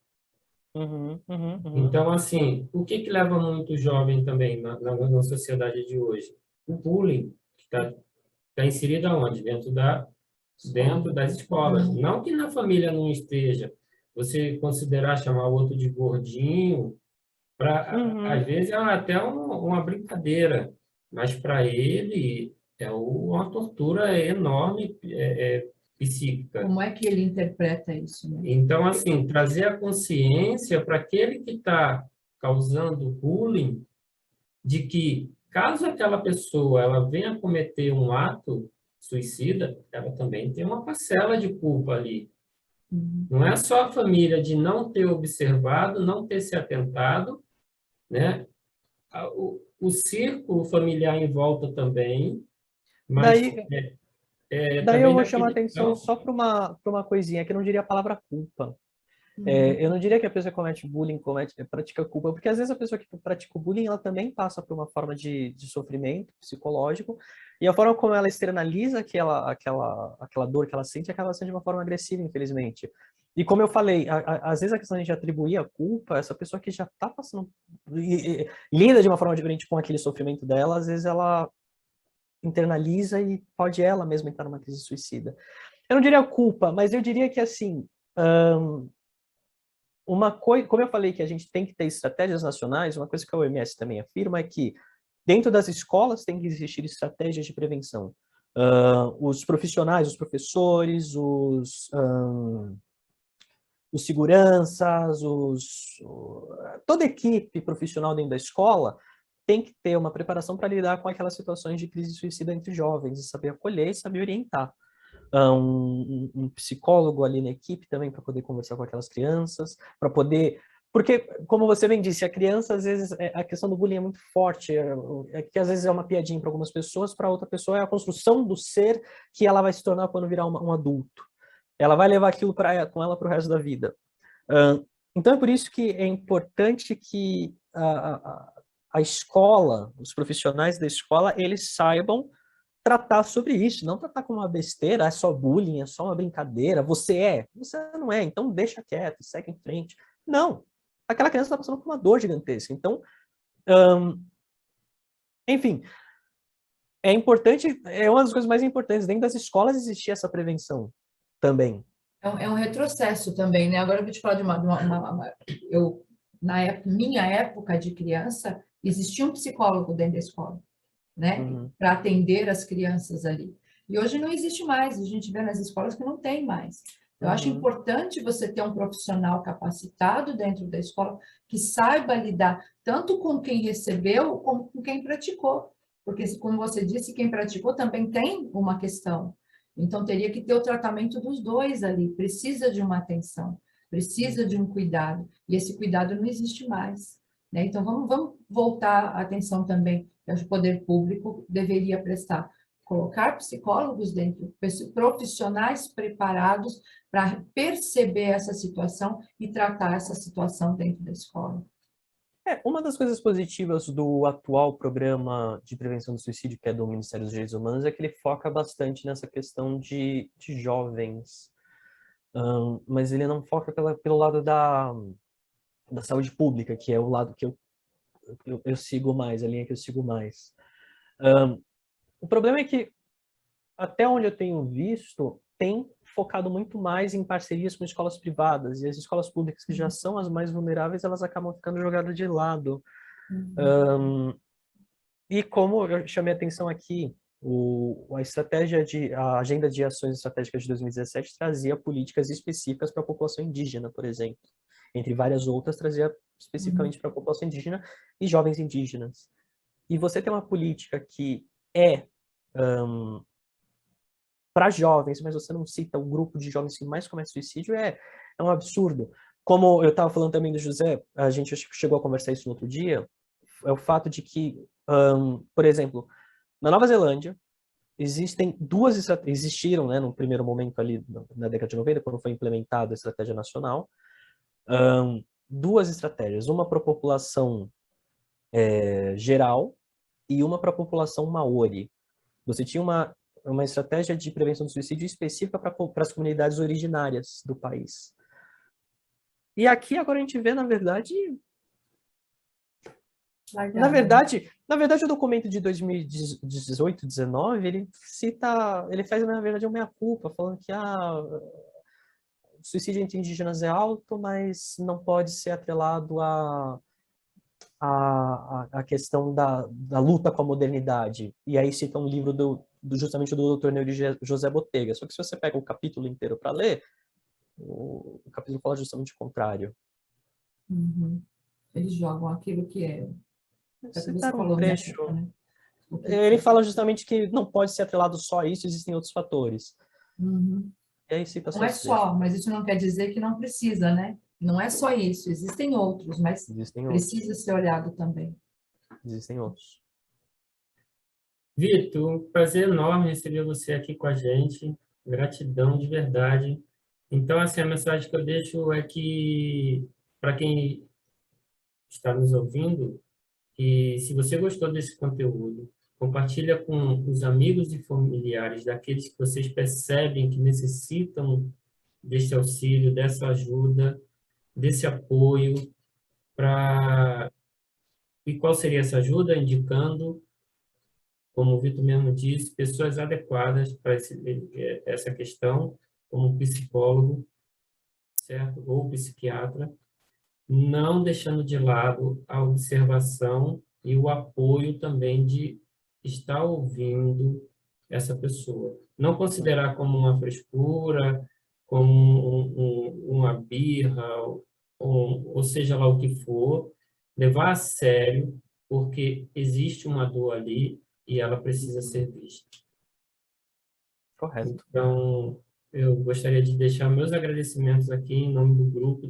A: Então, assim, o que leva muito jovem também na sociedade de hoje? O bullying, que está inserido aonde? Dentro das escolas. Não que na família não esteja. Você considerar chamar o outro de gordinho, às vezes é até uma brincadeira, mas para ele é uma tortura enorme, psíquica.
B: Como é que ele interpreta isso, né?
A: Então, assim, trazer a consciência para aquele que está causando bullying, de que caso aquela pessoa ela venha cometer um ato suicida, ela também tem uma parcela de culpa ali.
B: Uhum.
A: Não é só a família de não ter observado, não ter se atentado, né? O círculo familiar em volta também, mas
C: Daí, daí eu
A: também
C: vou
A: na
C: chamar atenção
A: questão.
C: só para uma coisinha, que eu não diria a palavra culpa.
B: Uhum.
C: Eu não diria que a pessoa que comete bullying pratica culpa, porque às vezes a pessoa que pratica o bullying, ela também passa por uma forma de sofrimento psicológico, e a forma como ela externaliza aquela dor que ela sente acaba sendo de uma forma agressiva, infelizmente. E como eu falei, às vezes a questão de atribuir a culpa, essa pessoa que já está passando, lida de uma forma diferente com aquele sofrimento dela, às vezes ela internaliza e pode ela mesma entrar numa crise suicida. Eu não diria culpa, mas eu diria que, assim, uma coisa, como eu falei que a gente tem que ter estratégias nacionais, uma coisa que a OMS também afirma é que dentro das escolas tem que existir estratégias de prevenção. Os profissionais, os professores, os seguranças, toda equipe profissional dentro da escola tem que ter uma preparação para lidar com aquelas situações de crise suicida entre jovens, e saber acolher e saber orientar. Um psicólogo ali na equipe também para poder conversar com aquelas crianças, para poder... Porque, como você bem disse, a criança, às vezes, a questão do bullying é muito forte, que às vezes é uma piadinha para algumas pessoas, para outra pessoa é a construção do ser que ela vai se tornar quando virar um adulto. Ela vai levar aquilo com ela para o resto da vida. Então, é por isso que é importante que a escola, os profissionais da escola, eles saibam tratar sobre isso, não tratar como uma besteira, é só bullying, é só uma brincadeira, você não é, então deixa quieto, segue em frente. Não, aquela criança está passando por uma dor gigantesca. Então, enfim, é importante, é uma das coisas mais importantes, dentro das escolas existir essa prevenção também.
B: É um retrocesso também, né? Agora eu vou te falar de minha época de criança, existia um psicólogo dentro da escola, né? Para atender as crianças ali. E hoje não existe mais, a gente vê nas escolas que não tem mais. Eu acho importante você ter um profissional capacitado dentro da escola que saiba lidar tanto com quem recebeu como com quem praticou. Porque, como você disse, quem praticou também tem uma questão. Então, teria que ter o tratamento dos dois ali. Precisa de uma atenção, precisa de um cuidado. E esse cuidado não existe mais, né? Então, vamos voltar a atenção também. O poder público deveria prestar. Colocar psicólogos dentro, profissionais preparados para perceber essa situação e tratar essa situação dentro da escola.
C: Uma das coisas positivas do atual programa de prevenção do suicídio, que é do Ministério dos Direitos Humanos, é que ele foca bastante nessa questão de jovens. Mas ele não foca pelo lado da saúde pública, que é o lado que eu sigo mais, a linha que eu sigo mais. O problema é que, até onde eu tenho visto, tem focado muito mais em parcerias com escolas privadas, e as escolas públicas, que já são as mais vulneráveis, elas acabam ficando jogadas de lado. E como eu chamei a atenção aqui, a Agenda de Ações Estratégicas de 2017 trazia políticas específicas para a população indígena, por exemplo. Entre várias outras, trazia especificamente para a população indígena e jovens indígenas. E você tem uma política que é para jovens, mas você não cita o grupo de jovens que mais comete suicídio, é um absurdo. Como eu estava falando também do José, a gente chegou a conversar isso no outro dia, é o fato de que, por exemplo, na Nova Zelândia, existiram, né, no primeiro momento ali, na década de 90, quando foi implementada a estratégia nacional, duas estratégias, uma para a população geral e uma para a população maori. Você tinha uma estratégia de prevenção do suicídio específica para as comunidades originárias do país. E aqui agora a gente vê, na verdade, o documento de 2018, 19, ele faz, na verdade, uma meia-culpa, falando que o suicídio entre indígenas é alto, mas não pode ser atrelado à questão da luta com a modernidade. E aí cita um livro justamente do Dr. Neuri José Botega. Só que se você pega o capítulo inteiro para ler, o capítulo fala justamente o contrário.
B: Uhum. Eles jogam aquilo que é.
C: Você
B: Você
C: pega um
B: falou,
C: trecho,
B: né?
C: ele fala justamente que não pode ser atrelado só a isso, existem outros fatores.
B: Uhum.
C: E aí cita
B: Não é
C: seus trechos.
B: só, mas isso não quer dizer que não precisa, né? Não é só isso, existem outros, mas
C: Existem outros.
B: precisa ser olhado também.
C: Existem outros.
A: Vitor, um prazer enorme receber você aqui com a gente. Gratidão de verdade. Então, assim, a mensagem que eu deixo é que, para quem está nos ouvindo, que se você gostou desse conteúdo, compartilha com os amigos e familiares daqueles que vocês percebem que necessitam desse auxílio, dessa ajuda, desse apoio para... E qual seria essa ajuda? Indicando, como o Vitor mesmo disse, pessoas adequadas para essa questão, como psicólogo, certo? Ou psiquiatra, não deixando de lado a observação e o apoio também de estar ouvindo essa pessoa. Não considerar como uma frescura, como uma birra, ou seja lá o que for, levar a sério, porque existe uma dor ali e ela precisa ser vista.
C: Correto.
A: Então, eu gostaria de deixar meus agradecimentos aqui em nome do grupo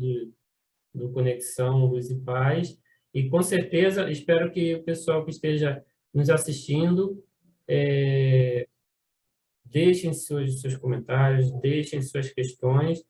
A: do Conexão Luz e Paz. E, com certeza, espero que o pessoal que esteja nos assistindo deixem seus comentários, deixem suas questões,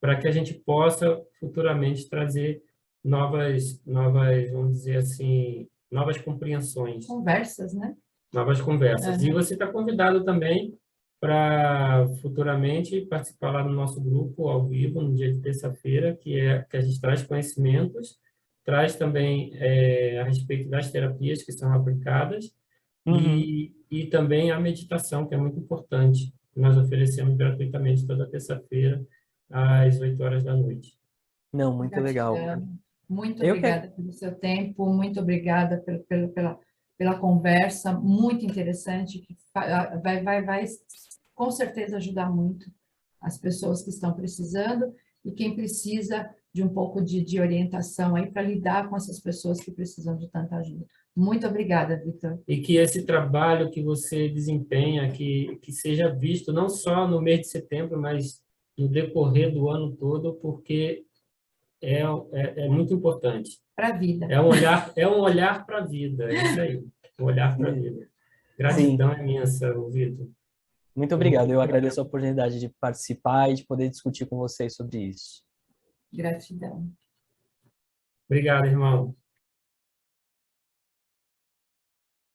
A: para que a gente possa futuramente trazer vamos dizer assim, novas compreensões,
B: Conversas, né?
A: novas conversas. E você está convidado também para futuramente participar lá do nosso grupo ao vivo, no dia de terça-feira, que a gente traz conhecimentos, traz também a respeito das terapias que são aplicadas e também a meditação, que é muito importante. Nós oferecemos gratuitamente toda terça-feira, às 8 horas da noite.
C: Não, muito legal.
B: Muito
C: Eu
B: obrigada pelo seu tempo, muito obrigada pela conversa, muito interessante, que vai com certeza ajudar muito as pessoas que estão precisando e quem precisa de um pouco de orientação aí para lidar com essas pessoas que precisam de tanta ajuda. Muito obrigada, Vitor.
A: E que esse trabalho que você desempenha, que seja visto não só no mês de setembro, mas no decorrer do ano todo, porque é muito importante.
B: Para a vida.
A: É um olhar para a vida, é isso aí, um olhar para a vida. Gratidão imensa, Vitor.
C: Muito obrigado, eu agradeço a oportunidade de participar e de poder discutir com vocês sobre isso.
B: Gratidão.
A: Obrigado, irmão.